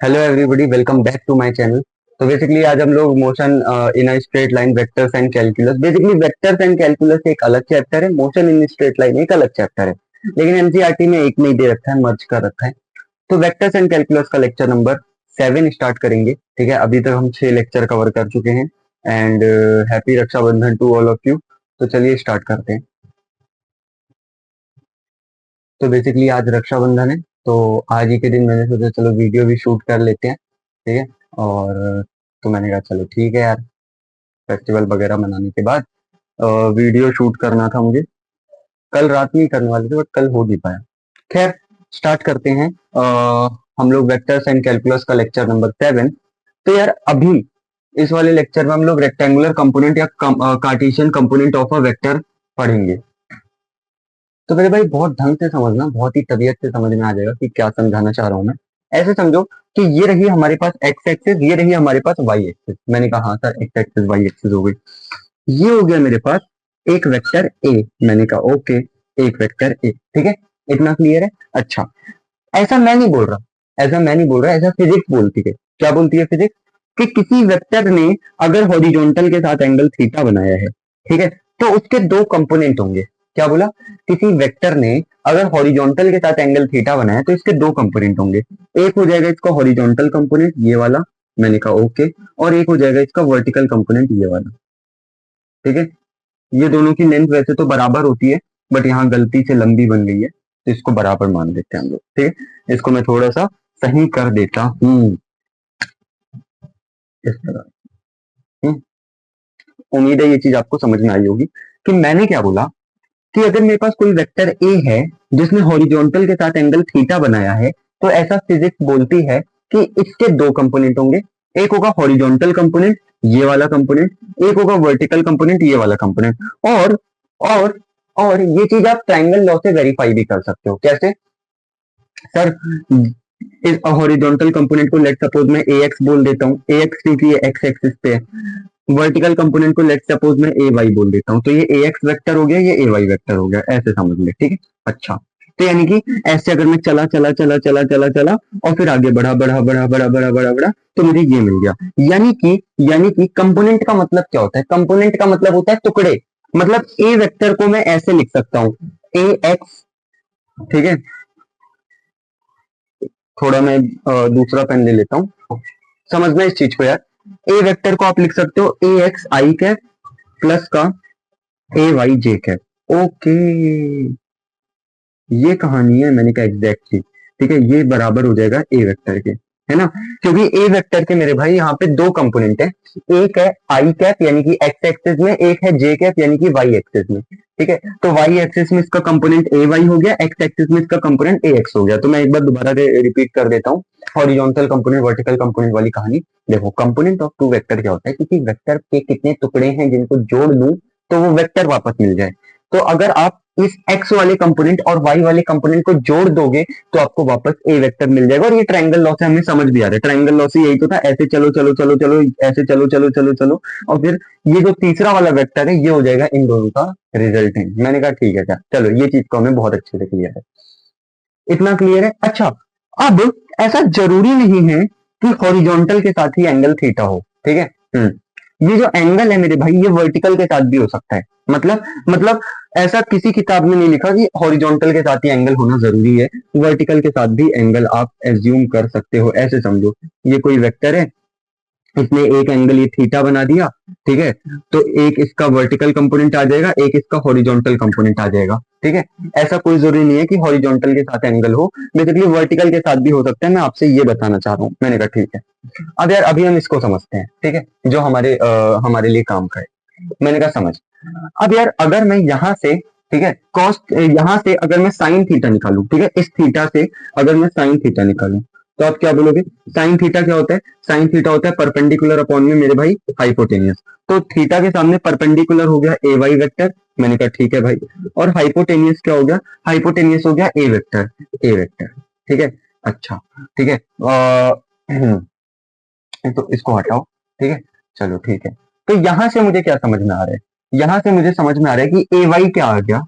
Hello everybody, welcome back to my channel. तो basically आज हम लोग motion in a straight line, vectors and calculus. Basically vectors and calculus एक अलग chapter है, मोशन इन स्ट्रेट लाइन एक अलग चैप्टर है, लेकिन एनसीईआरटी में एक में ही दे रखा है, मर्ज कर रखा है। तो वेक्टर्स एंड कैलकुलस का लेक्चर नंबर 7 स्टार्ट करेंगे। ठीक है, अभी तक हम 6 लेक्चर कवर कर चुके हैं। And happy Rakshabandhan to all of you. तो चलिए स्टार्ट करते हैं। तो बेसिकली आज रक्षाबंधन है, तो आज ही के दिन मैंने सोचा चलो वीडियो भी शूट कर लेते हैं। ठीक है। और तो मैंने कहा चलो ठीक है यार, फेस्टिवल वगैरह मनाने के बाद वीडियो शूट करना था मुझे। कल रात में ही करने वाले थे बट कल हो नहीं पाया। खैर, स्टार्ट करते हैं। हम लोग वेक्टर्स एंड कैलकुलस का लेक्चर नंबर 7। तो यार अभी इस वाले लेक्चर में हम लोग रेक्टेंगुलर कंपोनेंट या Cartesian component of a vector पढ़ेंगे। तो मेरे भाई बहुत ढंग से समझना, बहुत ही तबीयत से समझ में आ जाएगा कि क्या समझाना चाह रहा हूँ मैं। ऐसे समझो कि ये रही हमारे पास एक्स एक्सिस, ये रही हमारे पास वाई एक्सिस। मैंने कहा हाँ sir, x axis y axis हो गई। ये हो गया मेरे पास एक वेक्टर ए। मैंने कहा ओके, एक वेक्टर ए। ठीक है, इतना क्लियर है। अच्छा, ऐसा मैं नहीं बोल रहा, ऐसा मैं नहीं बोल रहा, ऐसा फिजिक्स बोलती है। क्या बोलती है फिजिक्स? कि किसी वेक्टर ने अगर हॉरिजॉन्टल के साथ एंगल थीटा बनाया है, ठीक है, तो उसके दो कंपोनेंट होंगे। क्या बोला? किसी वेक्टर ने अगर हॉरिजॉन्टल के साथ एंगल थीटा बनाया तो इसके दो कंपोनेंट होंगे। एक हो जाएगा इसका हॉरिजॉन्टल कंपोनेंट, ये वाला। मैंने कहा ओके। और एक हो जाएगा इसका वर्टिकल कंपोनेंट, ये वाला। ठीक है, ये दोनों की लेंथ वैसे तो बराबर होती है, बट यहाँ गलती से लंबी बन गई है, तो इसको बराबर मान देते हैं हम लोग। ठीक है, इसको मैं थोड़ा सा सही कर देता हूँ इस तरह। हम्म, उम्मीद है ये चीज आपको समझ में आई होगी कि मैंने क्या बोला। कि अगर मेरे पास कोई वेक्टर ए है जिसने हॉरिजॉन्टल के साथ एंगल थीटा बनाया है, तो ऐसा फिजिक्स बोलती है कि इसके दो कंपोनेंट होंगे। एक होगा हॉरिजॉन्टल कंपोनेंट, ये वाला कंपोनेंट। एक होगा वर्टिकल कंपोनेंट, ये वाला कंपोनेंट। और और ये चीज आप ट्रायंगल लॉ से वेरीफाई भी कर सकते हो। कैसे? सर, इस हॉरिजॉन्टल कंपोनेंट को लेट सपोज मैं ए एक्स बोल देता हूँ, ए एक्स क्योंकि ये एक्स एक्सिस पे है। वर्टिकल कंपोनेंट को लेट सपोज मैं ए वाई बोल देता हूँ, तो ये ए एक्स वेक्टर हो गया, ये ए वाई वेक्टर हो गया। ऐसे समझ ले। ठीक है। अच्छा, तो यानी कि ऐसे अगर मैं चला चला चला चला चला चला और फिर आगे बढ़ा बढ़ा बढ़ा बढ़ा बढ़ा बढ़ा बढ़ा, तो मुझे ये मिल गया। यानी कि कंपोनेंट का मतलब क्या होता है? कंपोनेंट का मतलब होता है टुकड़े। मतलब ए वेक्टर को मैं ऐसे लिख सकता हूँ, ए एक्स। ठीक है, थोड़ा मैं दूसरा पेन ले लेता हूँ, समझना इस चीज को यार। ए वेक्टर को आप लिख सकते हो ए एक्स आई कैप प्लस का ए वाई जे कैप। ओके, ये कहानी है। मैंने कहा एग्जैक्टली। ठीक है, ये बराबर हो जाएगा ए वेक्टर के, है ना? क्योंकि ए वेक्टर के मेरे भाई यहाँ पे दो कंपोनेंट है। एक है आई कैप यानी कि एक्स एक्सिस में, एक है जे कैप यानी कि वाई एक्सिस में। ठीक है, तो वाई एक्सिस में इसका कंपोनेंट ए वाई हो गया, एक्स एक्सिस में इसका कंपोनेंट ए एक्स हो गया। तो मैं एक बार दोबारा रिपीट कर देता हूँ हॉरिजॉन्टल कंपोनेंट वर्टिकल कंपोनेंट वाली कहानी। देखो, कंपोनेंट ऑफ टू वेक्टर क्या होता है? किसी वेक्टर के कितने टुकड़े हैं जिनको जोड़ लूं तो वो वेक्टर वापस मिल जाए। तो अगर आप इस x वाले कंपोनेंट और y वाले कंपोनेंट को जोड़ दोगे तो आपको वापस a वेक्टर मिल जाएगा। और ये ट्रायंगल लॉ से हमें समझ भी आ रहा है। ट्रायंगल लॉ से यही तो था, ऐसे चलो चलो चलो चलो, ऐसे चलो चलो चलो चलो, और फिर ये जो तीसरा वाला वेक्टर है ये हो जाएगा इन दोनों का रिजल्टेंट। मैंने कहा ठीक है क्या, चलो ये चीज को हमें बहुत अच्छे से क्लियर है। इतना क्लियर है। अच्छा, अब ऐसा जरूरी नहीं है कि हॉरिजॉन्टल के साथ ही एंगल थीटा हो। ठीक है। ये जो एंगल है मेरे भाई, ये वर्टिकल के साथ भी हो सकता है। मतलब ऐसा किसी किताब में नहीं लिखा कि हॉरिजॉन्टल के साथ ही एंगल होना जरूरी है। वर्टिकल के साथ भी एंगल आप एज्यूम कर सकते हो। ऐसे समझो, ये कोई वेक्टर है, इसने एक एंगल ये थीटा बना दिया। ठीक है, तो एक इसका वर्टिकल कंपोनेंट आ जाएगा, एक इसका हॉरिजॉन्टल कंपोनेंट आ जाएगा। ठीक है, ऐसा कोई जरूरी नहीं है कि हॉरिजॉन्टल के साथ एंगल हो, बेसिकली वर्टिकल के साथ भी हो सकता है। मैं आपसे ये बताना चाह रहा हूँ। मैंने कहा ठीक है। अब यार अभी हम इसको समझते हैं, ठीक है, जो हमारे लिए काम करे। मैंने कहा समझ। अब यार अगर मैं यहाँ से, ठीक है, कॉस, यहाँ से अगर मैं साइन थीटा निकालूं, ठीक है, इस थीटा से अगर मैं साइन थीटा निकालूं, तो आप क्या बोलोगे? साइन थीटा क्या होता है? साइन थीटा होता है परपेंडिकुलर अपॉन में मेरे भाई हाइपोटेनियस। तो थीटा के सामने परपेंडिकुलर हो गया ए वाई वेक्टर। मैंने कहा ठीक है भाई। और हाइपोटेनियस क्या हो गया? हाइपोटेनियस हो गया ए वेक्टर, ए वेक्टर। ठीक है। अच्छा, ठीक है। तो इसको हटाओ। ठीक है, चलो ठीक है। तो यहां से मुझे क्या समझ में आ रहा है? यहां से मुझे समझ में आ रहा है कि ए वाई क्या आ गया?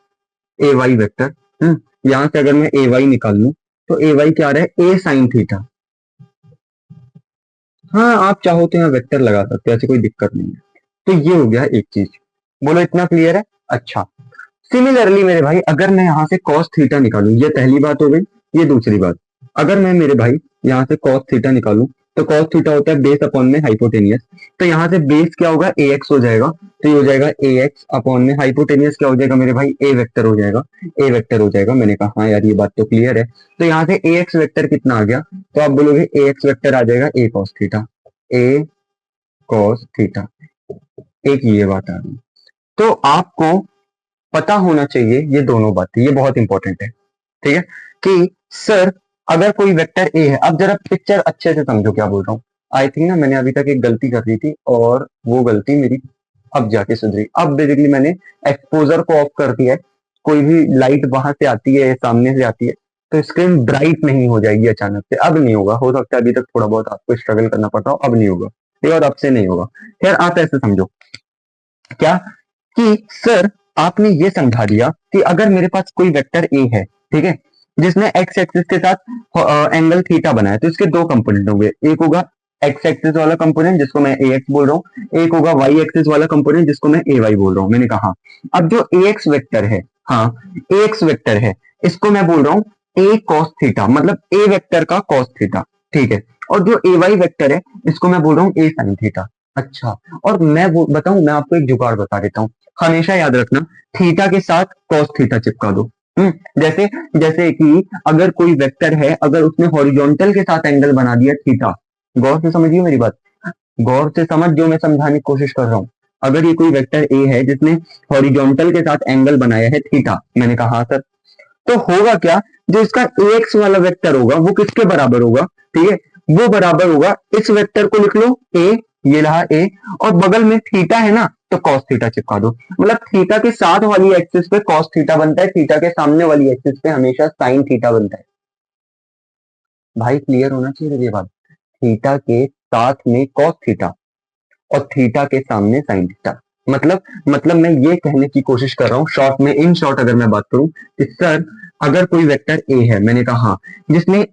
ए वाई वेक्टर। यहां से अगर मैं ए वाई निकाल लूं तो ए वाई क्या आ रहा है? ए साइन थीटा। हाँ आप चाहो तो यहाँ वेक्टर लगा सकते हो, ऐसे कोई दिक्कत नहीं है। तो ये हो गया एक चीज, बोलो इतना क्लियर है? अच्छा, सिमिलरली मेरे भाई अगर मैं यहाँ से cos थीटा निकालूं, ये पहली बात हो गई। ये दूसरी बात, अगर मैं मेरे भाई यहाँ से cos थीटा निकालूं, तो cos थीटा होता है बेस अपॉन में हाइपोटेनियस। तो यहाँ से बेस क्या होगा, ax हो जाएगा। तो ये हो जाएगा ax अपॉन में हाइपोटेनियस क्या हो जाएगा मेरे भाई, a वेक्टर हो जाएगा। a वेक्टर हो जाएगा। मैंने कहा हाँ यार ये बात तो क्लियर है। तो यहाँ से ax वेक्टर कितना आ गया, तो आप बोलोगे ax वेक्टर आ जाएगा a cos theta, a cos theta. एक ये बात आ गई। तो आपको पता होना चाहिए ये दोनों बातें, ये बहुत इंपॉर्टेंट है, ठीक है। कि सर अगर कोई वेक्टर ए है, अब जरा पिक्चर अच्छे से समझो क्या बोल रहा हूँ। आई थिंक ना मैंने अभी तक एक गलती कर दी थी और वो गलती मेरी अब जाके सुधरी। अब बेसिकली मैंने एक्सपोजर को ऑफ कर दिया है। कोई भी लाइट वहां से आती है, सामने से आती है, तो स्क्रीन ब्राइट नहीं हो जाएगी अचानक से। अब नहीं होगा, हो सकता है अभी तक थोड़ा बहुत आपको स्ट्रगल करना पड़ता हो, अब नहीं होगा, ठीक है, और अब से नहीं होगा। खैर आप ऐसे समझो क्या, कि सर आपने ये समझा दिया कि अगर मेरे पास कोई वेक्टर ए है, ठीक है, जिसने एक्स एक्सिस के साथ एंगल थीटा बनाया, तो इसके दो कंपोनेंट होंगे। एक होगा एक्स एक्सिस वाला कंपोनेंट जिसको मैं ए एक्स बोल रहा हूँ, एक होगा वाई एक्सिस वाला कंपोनेंट जिसको मैं ए वाई बोल रहा हूँ। मैंने कहा अब जो ए एक्स वेक्टर है, हाँ ए एक्स वेक्टर है, इसको मैं बोल रहा हूँ ए कॉस थीटा, मतलब ए वेक्टर का कॉस थीटा, ठीक है। और जो ए वाई वेक्टर है इसको मैं बोल रहा हूँ ए साइन थीटा। अच्छा, और मैं वो बताऊं, मैं आपको एक जुगाड़ बता देता हूँ, हमेशा याद रखना, थीटा के साथ कॉस थीटा चिपका दो। जैसे जैसे कि अगर कोई वेक्टर है, अगर उसने हॉरिजॉन्टल के साथ एंगल बना दिया थीटा, गौर से समझिए मेरी बात, गौर से समझ जो मैं समझाने की कोशिश कर रहा हूँ। अगर ये कोई वेक्टर ए है जिसने हॉरिजॉन्टल के साथ एंगल बनाया है थीटा, मैंने कहा हाँ सर, तो होगा क्या, जो इसका एक्स वाला वेक्टर होगा वो किसके बराबर होगा, ठीक है, वो बराबर होगा, इस वेक्टर को लिख लो ए, ये रहा ए, और बगल में थीटा है ना, तो कॉस थीटा चिपका दो। मतलब थीटा के साथ वाली एक्सिस पे कॉस थीटा बनता है, थीटा के सामने वाली एक्सिस पे हमेशा साइन थीटा बनता है। भाई क्लियर होना चाहिए ये बात, थीटा के साथ में कॉस थीटा और थीटा के सामने साइन थीटा। मतलब मैं ये कहने की कोशिश कर रहा हूँ शॉर्ट में, इन शॉर्ट अगर मैं बात करूं कि सर अगर कोई वेक्टर ए है, मैंने कहा हाँ, जिसने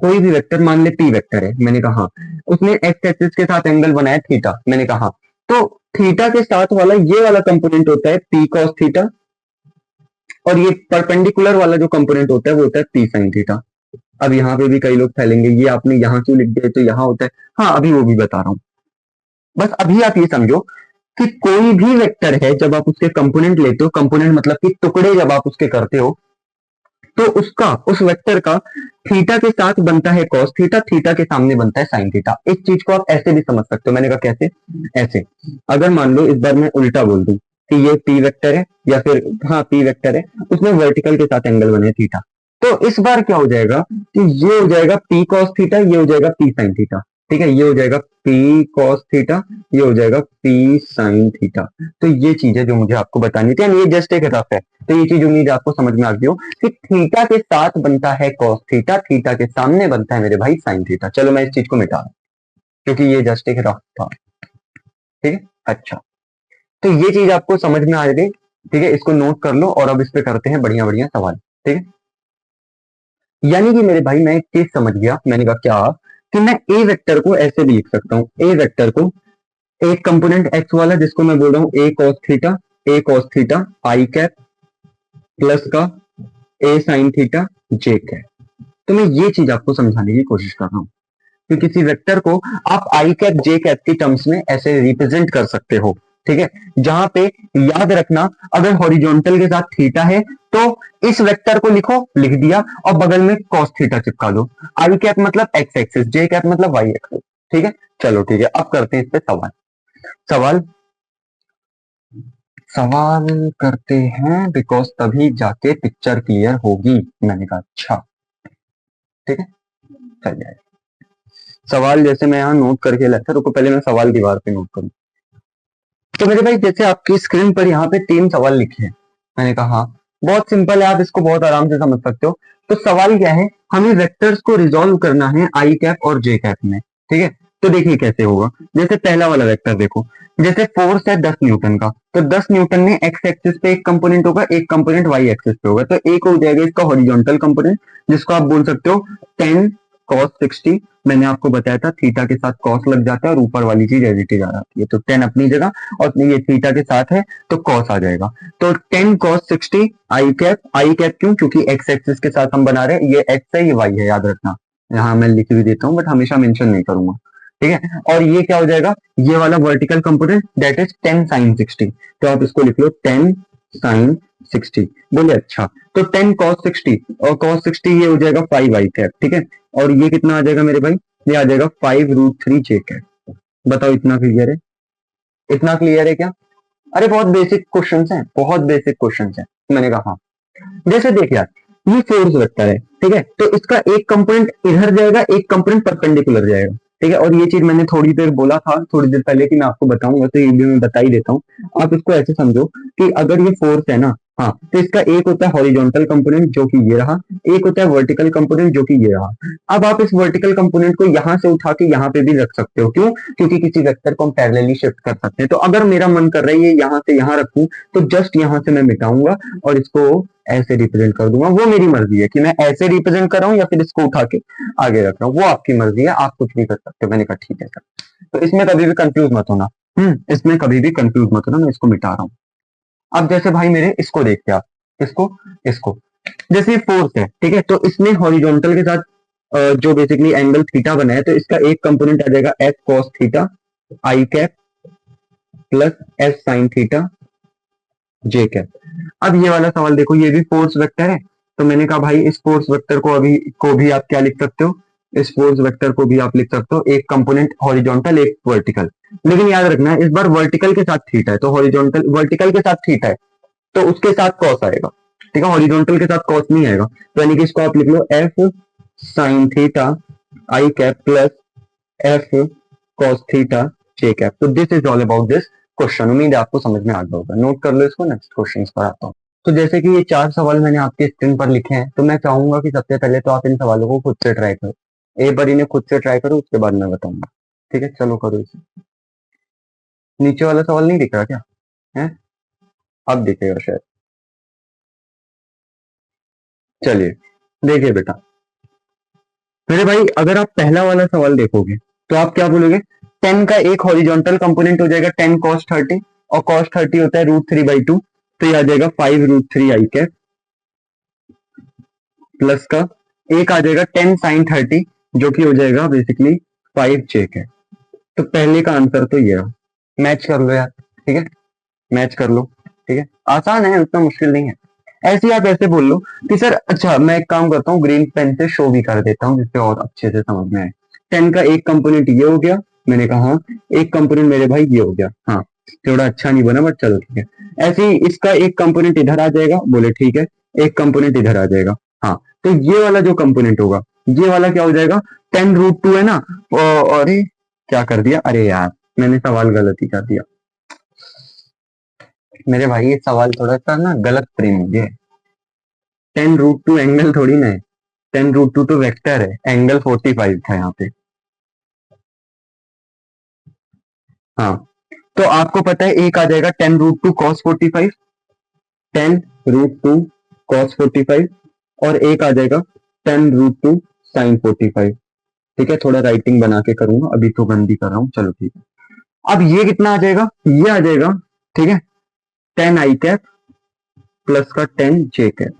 कोई भी वेक्टर मान ले पी वेक्टर है, मैंने कहा हाँ, उसने एक्स एक्सिस के साथ एंगल बनाया थीटा, मैंने कहा तो थीटा के साथ वाला ये वाला कंपोनेंट होता है पी कॉस थीटा, और ये परपेंडिकुलर वाला जो कंपोनेंट होता है वो होता है पी साइन थीटा। अब यहाँ पे भी कई लोग फैलेंगे, ये आपने यहाँ क्यों लिख दिया, तो यहाँ होता है, हाँ अभी वो भी बता रहा हूँ। बस अभी आप ये समझो कि कोई भी वेक्टर है, जब आप उसके कंपोनेंट लेते हो, कंपोनेंट मतलब कि टुकड़े जब आप उसके करते हो, तो उसका, उस वेक्टर का थीटा के साथ बनता है कॉस थीटा, थीटा के सामने बनता है साइन थीटा। इस चीज को आप ऐसे भी समझ सकते हो। मैंने कहा कैसे, ऐसे, अगर मान लो इस बार मैं उल्टा बोल दूं कि ये पी वेक्टर है, या फिर हाँ पी वेक्टर है, उसमें वर्टिकल के साथ एंगल बने थीटा, तो इस बार क्या हो जाएगा कि ये हो जाएगा पी कॉस थीटा, ये हो जाएगा पी साइन थीटा, ठीक है, ये हो जाएगा पी कॉस थीटा, ये हो जाएगा पी साइन थीटा। तो ये चीज है जो मुझे आपको बतानी थी, ये जस्ट एक रफ है। तो ये चीज उम्मीद है आपको समझ में आ गई हो कि थीटा के साथ बनता है कॉस थीटा, थीटा के सामने बनता है मेरे भाई साइन थीटा। चलो मैं इस चीज को मिटा दूं क्योंकि ये जस्ट एक रफ था, ठीक है। अच्छा, तो ये चीज आपको समझ में आ गई, ठीक है, इसको नोट कर लो और अब इस पे करते हैं बढ़िया बढ़िया सवाल, ठीक है। यानी कि मेरे भाई मैं एक चीज समझ गया, मैंने कहा क्या, कि मैं ए वेक्टर को ऐसे भी लिख सकता हूँ, ए वेक्टर को एक कंपोनेंट एक्स वाला जिसको मैं बोल रहा हूँ ए cos theta i cap plus का ए साइन थीटा जे कैप। तो मैं ये चीज आपको समझाने की कोशिश कर रहा हूँ कि किसी वेक्टर को आप आई कैप जे कैप की टर्म्स में ऐसे रिप्रेजेंट कर सकते हो, ठीक है, जहां पे याद रखना अगर हॉरिजॉन्टल के साथ थीटा है तो इस वेक्टर को लिखो, लिख दिया, और बगल में कॉस थीटा चिपका दो। आई कैप मतलब एक्स एक्सिस, जे कैप मतलब वाई एक्सिस, ठीक है। चलो ठीक है, अब करते हैं इस पे सवाल। सवाल सवाल करते हैं, बिकॉज तभी जाके पिक्चर क्लियर होगी। मैंने कहा अच्छा, ठीक है, चल जाए। सवाल जैसे मैं यहाँ नोट करके लाया था, रुको पहले मैं सवाल दीवार पे नोट करूं। तो मेरे भाई जैसे आपकी स्क्रीन पर यहाँ पे 3 सवाल लिखे हैं, मैंने कहा हाँ बहुत सिंपल है, आप इसको बहुत आराम से समझ सकते हो। तो सवाल क्या है, हमें वेक्टर्स को रिजॉल्व करना है आई कैप और जे कैप में, ठीक है। तो देखिए कैसे होगा, जैसे पहला वाला वेक्टर देखो, जैसे फोर्स है 10 न्यूटन का, तो 10 न्यूटन में एक्स एक्सिस पे एक कंपोनेंट होगा, एक कंपोनेंट वाई एक्सिस पे होगा, तो एक हो जाएगा इसका हॉरिजॉन्टल कंपोनेंट जिसको आप बोल सकते हो 10 cos 60, मैंने आपको बताया था थीटा के साथ cos लग जाता है और ऊपर वाली चीज एज इट इज आ जाती है, तो 10 अपनी जगह और ये थीटा के साथ है तो cos आ जाएगा। तो 10 cos 60 आई कैप क्यों, क्योंकि x एक्सिस के साथ हम बना रहे हैं, ये x है ये y है, याद रखना। यहाँ मैं लिख भी देता हूँ बट हमेशा मेंशन नहीं करूंगा, ठीक है। और ये क्या हो जाएगा, ये वाला vertical component that is 10 sin 60, तो आप इसको लिख लो 10 sin 60। बोले अच्छा, तो 10 cos 60 और cos 60 ये हो जाएगा 5 i कैप, ठीक है। और ये कितना आ जाएगा मेरे भाई, ये आ जाएगा 5 √3 j कैप। बताओ इतना क्लियर है, इतना क्लियर है क्या? अरे बहुत बेसिक क्वेश्चंस हैं, बहुत बेसिक क्वेश्चंस हैं। मैंने कहा हाँ। जैसे देख यार, ये फोर्स वेक्टर है, ठीक है, तो इसका एक कंपोनेंट इधर जाएगा, एक कंपोनेंट परपेंडिकुलर जाएगा, ठीक है। और ये चीज मैंने थोड़ी देर बोला था, थोड़ी देर पहले, कि मैं आपको बताऊंगा, तो ये भी मैं बता ही देता हूँ। आप इसको ऐसे समझो कि अगर ये फोर्स है ना, हाँ, तो इसका एक होता है हॉरिजॉन्टल कंपोनेंट जो कि ये रहा, एक होता है वर्टिकल कंपोनेंट जो कि ये रहा। अब आप इस वर्टिकल कंपोनेंट को यहां से उठा के यहाँ पे भी रख सकते हो, क्यों? क्योंकि किसी वेक्टर को हम पैरेलली शिफ्ट कर सकते हैं। तो अगर मेरा मन कर रहा है ये यहाँ से यहाँ रखूं, तो जस्ट यहाँ से मैं मिटाऊंगा और इसको ऐसे रिप्रेजेंट कर दूंगा। वो मेरी मर्जी है कि मैं ऐसे रिप्रेजेंट कर रहा हूँ या फिर इसको उठा के आगे रख रहा हूँ, वो आपकी मर्जी है, आप कुछ भी कर सकते हो। मैंने कहा ठीक है सर, तो इसमें कभी भी कंफ्यूज मत होना। इसमें कभी भी कंफ्यूज मत होना, मैं इसको मिटा रहा हूँ। अब जैसे भाई मेरे इसको देखते आप, इसको इसको जैसे फोर्स है, ठीक है, तो इसने हॉरिजॉन्टल के साथ जो बेसिकली एंगल थीटा बनाया, तो इसका एक कंपोनेंट आ जाएगा F cos theta i cap plus F sine theta j cap. अब ये वाला सवाल देखो, ये भी फोर्स वेक्टर है, तो मैंने कहा भाई इस फोर्स वेक्टर को भी आप क्या लिख सकते हो, इस फोर्स वेक्टर को भी आप लिख सकते हो, एक कंपोनेंट हॉरिजॉन्टल एक वर्टिकल। लेकिन याद रखना है इस बार वर्टिकल के साथ थीटा है, तो हॉरिजॉन्टल वर्टिकल के साथ थीटा है तो उसके साथ कॉस आएगा, ठीक है, हॉरिजॉन्टल के साथ कॉस नहीं आएगा। तो यानी कि इसको आप लिख लो F sine theta i cap plus F cos theta j cap. तो this is all about this question. उम्मीद है आपको समझ में आ गया होगा, नोट कर लो इसको, नेक्स्ट क्वेश्चन पर आता हूँ। तो जैसे कि ये 4 सवाल मैंने आपके स्क्रीन पर लिखे हैं, तो मैं चाहूंगा कि सबसे पहले तो आप इन सवालों को खुद से ट्राई करो, एक बार इन्हें खुद से ट्राई करो, उसके बाद मैं बताऊंगा, ठीक है। चलो करो इसे। नीचे वाला सवाल नहीं दिख रहा क्या है? अब दिखेगा शायद। चलिए देखिए बेटा, मेरे भाई अगर आप पहला वाला सवाल देखोगे तो आप क्या बोलोगे, 10 का एक हॉरिजॉन्टल कंपोनेंट हो जाएगा 10 cos 30, और cos 30 होता है √3/2, तो ये आ जाएगा 5 √3 आई कैप प्लस का एक आ जाएगा 10 sin 30 जो कि हो जाएगा बेसिकली 5 j कैप। तो पहले का आंसर तो ये रहा, मैच कर लो यार, ठीक है, मैच कर लो, ठीक है, आसान है, उतना मुश्किल नहीं है। ऐसे ही आप ऐसे बोल लो कि सर अच्छा मैं एक काम करता हूँ, ग्रीन पेन से शो भी कर देता हूँ जिससे और अच्छे से समझ में आए। 10 का एक कंपोनेंट ये हो गया, मैंने कहा हाँ, एक कंपोनेंट मेरे भाई ये हो गया, हाँ थोड़ा अच्छा नहीं बना बट चलो ठीक है। ऐसे ही इसका एक कंपोनेंट इधर आ जाएगा, बोले ठीक है, एक कंपोनेंट इधर आ जाएगा, हाँ, तो ये वाला जो कंपोनेंट होगा ये वाला क्या हो जाएगा, 10√2 है ना, अरे क्या कर दिया, अरे यार मैंने सवाल गलत ही कर दिया मेरे भाई, ये सवाल थोड़ा सा ना गलत फ्रेम हो गया। 10√2 एंगल थोड़ी ना है, 10√2 तो वेक्टर है, एंगल 45 था यहाँ पे। हाँ, तो आपको पता है एक आ जाएगा 10√2 cos 45, 10√2 cos 45, और एक आ जाएगा 10√2 sin 45, ठीक है। थोड़ा राइटिंग बना के करूंगा, अभी तो गंदी कर रहा हूँ, चलो ठीक है। अब ये कितना आ जाएगा, ये आ जाएगा, ठीक है, 10 आई कैप प्लस का 10 जे कैप,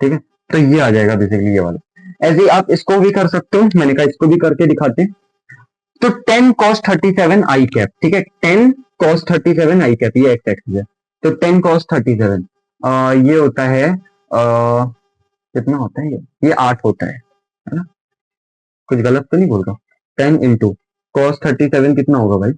ठीक है, तो ये आ जाएगा बेसिकली ये वाला। ऐसे ही आप इसको भी कर सकते हो, मैंने कहा इसको भी करके दिखाते हैं। तो 10 cos 37 आई कैप, ठीक है, 10 cos 37 आई कैप, ये एक्स एक्सिस है, तो 10 cos 37 ये होता है कितना होता है, ये 8 होता है ना, कुछ गलत तो नहीं बोल रहा। 10 इंटू cos 37 कितना होगा भाई,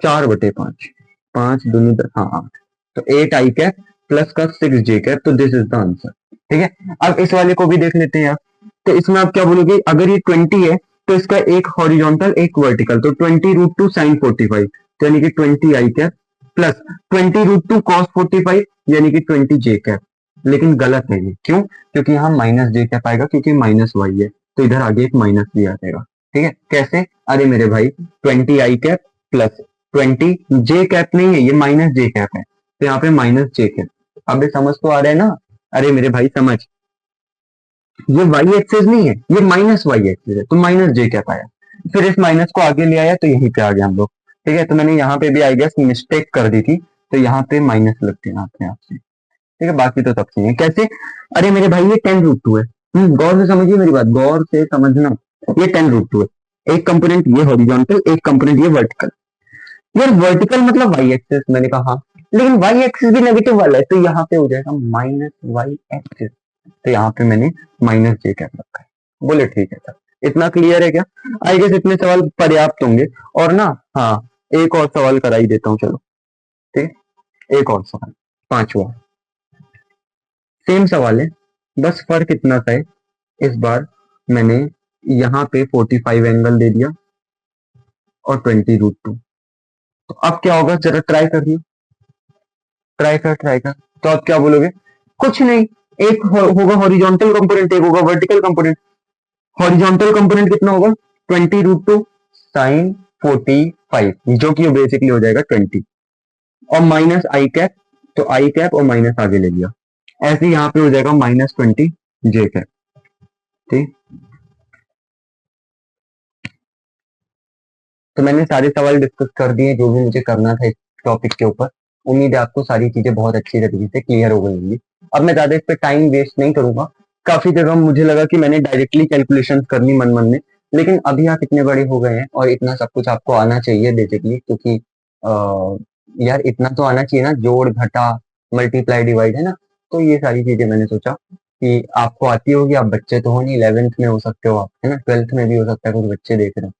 4/5, 5 दूनी 10, हाँ 8, तो 8 आई कैप प्लस का 6 जे कैप, तो दिस इज द आंसर, ठीक है। अब इस वाले को भी देख लेते हैं आप, तो इसमें आप क्या बोलोगे, अगर ये 20 है तो इसका एक हॉरिजॉन्टल एक वर्टिकल, तो 20√2 sin 45, तो यानी कि 20 आई कैप प्लस 20√2 cos 45 यानी कि 20 जे कैप। लेकिन गलत है ये, क्यों? क्योंकि यहाँ माइनस जे कैप आएगा, क्योंकि माइनस वाई है, तो इधर आगे एक माइनस भी आ जाएगा, ठीक है। कैसे, अरे मेरे भाई 20 आई कैप प्लस 20 जे कैप नहीं है, ये माइनस जे कैप है, तो यहाँ पे माइनस जे कैप। अब समझ तो आ रहा है ना, अरे मेरे भाई समझ, ये वाई एक्सिस नहीं है, ये माइनस वाई एक्सिस है, तो माइनस जे कैप आया। फिर इस माइनस को आगे ले आया तो यहीं पे आ गया हम लोग। ठीक है, तो मैंने यहाँ पे भी आई गेस मिस्टेक कर दी थी, तो यहाँ पे माइनस लग गया अपने आप से। ठीक है, बाकी तो सब सही है। कैसे? अरे मेरे भाई ये 10√2 है। गौर से समझिए मेरी बात, गौर से समझना। ये 10√2 है, एक कंपोनेंट ये हॉरिजॉन्टल, एक कंपोनेंट ये वर्टिकल। यार वर्टिकल मतलब वाई एक्सिस, मैंने कहा हाँ, लेकिन वाई एक्सिस भी नेगेटिव वाला है, तो यहाँ पे हो जाएगा माइनस वाई एक्सिस। तो यहाँ पे मैंने माइनस जे कैप रखा है। बोले ठीक है सर, इतना क्लियर है क्या? आई गेस इतने सवाल पर्याप्त होंगे। और ना, हाँ, एक और सवाल करा ही देता हूँ, चलो। ठीक है, एक और सवाल, पांचवा। सेम सवाल है, बस फर्क इतना सा है, इस बार मैंने यहाँ पे 45 एंगल दे दिया और 20√2। तो अब क्या होगा, जरा ट्राई करिए, ट्राई कर। तो आप क्या बोलोगे? कुछ नहीं, एक होगा हॉरिजॉन्टल कंपोनेंट, एक होगा वर्टिकल कंपोनेंट। हॉरिजॉन्टल कंपोनेंट कितना होगा? 20√2 साइन 45, जो कि बेसिकली हो जाएगा 20, और माइनस आई कैप, तो आई कैप और माइनस आगे ले लिया, ऐसे यहाँ पे हो जाएगा -20 जे कैप। ठीक, तो मैंने सारे सवाल डिस्कस कर दिए जो भी मुझे करना था इस टॉपिक के ऊपर। उम्मीद है आपको सारी चीजें बहुत अच्छी तरीके से क्लियर हो गई होंगी। अब मैं ज्यादा इस पे टाइम वेस्ट नहीं करूंगा। काफी जगह मुझे लगा कि मैंने डायरेक्टली कैलकुलेशन करनी मन मन में, लेकिन अभी आप इतने बड़े हो गए हैं और इतना सब कुछ आपको आना चाहिए बेसिकली, क्योंकि यार इतना तो आना चाहिए ना, जोड़ घटा मल्टीप्लाई डिवाइड, है ना। तो ये सारी चीजें मैंने सोचा कि आपको आती होगी, आप बच्चे तो हो नहीं, 11th में हो सकते हो आप, है ना, 12th में भी हो सकता है, कुछ बच्चे देख रहे हो,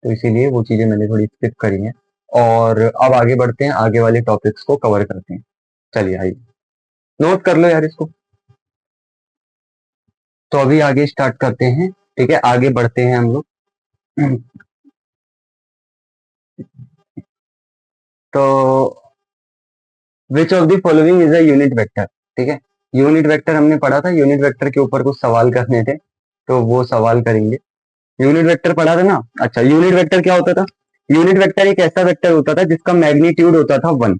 तो इसीलिए वो चीजें मैंने थोड़ी स्किप करी हैं। और अब आगे बढ़ते हैं, आगे वाले टॉपिक्स को कवर करते हैं। चलिए आइए, नोट कर लो यार इसको। तो अभी आगे स्टार्ट करते हैं, ठीक है, आगे बढ़ते हैं हम लोग। तो which of the following is a unit vector? ठीक है, यूनिट वेक्टर हमने पढ़ा था, यूनिट वेक्टर के ऊपर कुछ सवाल करने थे, तो वो सवाल करेंगे। यूनिट वेक्टर पढ़ा था ना? अच्छा, यूनिट वेक्टर क्या होता था? यूनिट वेक्टर एक ऐसा वेक्टर होता था जिसका मैग्नीट्यूड होता था 1।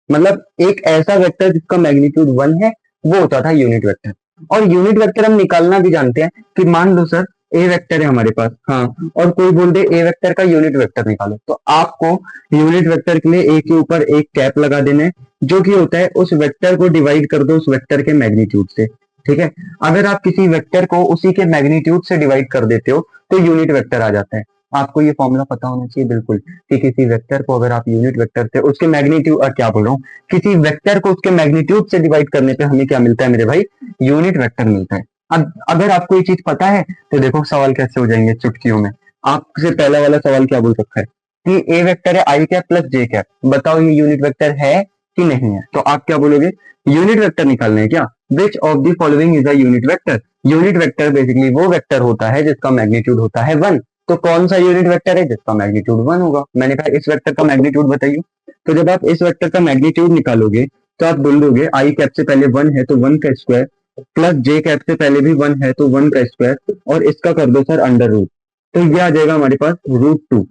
मतलब एक ऐसा वेक्टर जिसका मैग्नीट्यूड 1 है, वो होता था यूनिट वेक्टर। और यूनिट वेक्टर हम निकालना भी जानते हैं कि मान लो सर ए वेक्टर है हमारे पास, हाँ, और कोई बोल दे ए वेक्टर का यूनिट वेक्टर निकालो, तो आपको यूनिट वेक्टर के लिए ए के ऊपर एक कैप लगा देना है, जो कि होता है उस वेक्टर को डिवाइड कर दो उस वेक्टर के मैग्नीट्यूड से। ठीक है, अगर आप किसी वेक्टर को उसी के मैग्नीट्यूड से डिवाइड कर देते हो तो यूनिट वेक्टर आ जाता है। आपको ये फॉर्मूला पता होना चाहिए बिल्कुल, कि किसी वेक्टर को अगर आप यूनिट वेक्टर से उसके मैग्नीट्यूड, क्या बोल रहा हूँ, किसी वेक्टर को उसके मैग्नीट्यूड से डिवाइड करने पे हमें क्या मिलता है मेरे भाई? यूनिट वेक्टर मिलता है। अब अगर आपको ये चीज पता है तो देखो सवाल कैसे हो जाएंगे चुटकियों में। आपसे पहला वाला सवाल क्या बोल सकता है कि ए वेक्टर है आई कैप प्लस जे कैप, बताओ ये यूनिट वेक्टर है कि नहीं है? तो आप क्या बोलोगे? यूनिट वेक्टर निकालना है क्या? Which of the following is a unit vector? Unit vector basically वो वेक्टर होता है जिसका मैग्नीट्यूड होता है 1। तो कौन सा यूनिट वेक्टर है जिसका मैग्नीट्यूड 1 होगा? मैंने कहा इस वेक्टर का मैग्नीट्यूड बताइए। तो जब आप इस वेक्टर का मैग्नीट्यूड निकालोगे तो आप बोल दोगे आई कैप से पहले 1 है तो 1 का स्क्वायर, प्लस जे कैप से पहले भी 1 है तो 1 का स्क्वायर, और इसका कर दो सर अंडर रूट, तो ये आ जाएगा हमारे पास √2।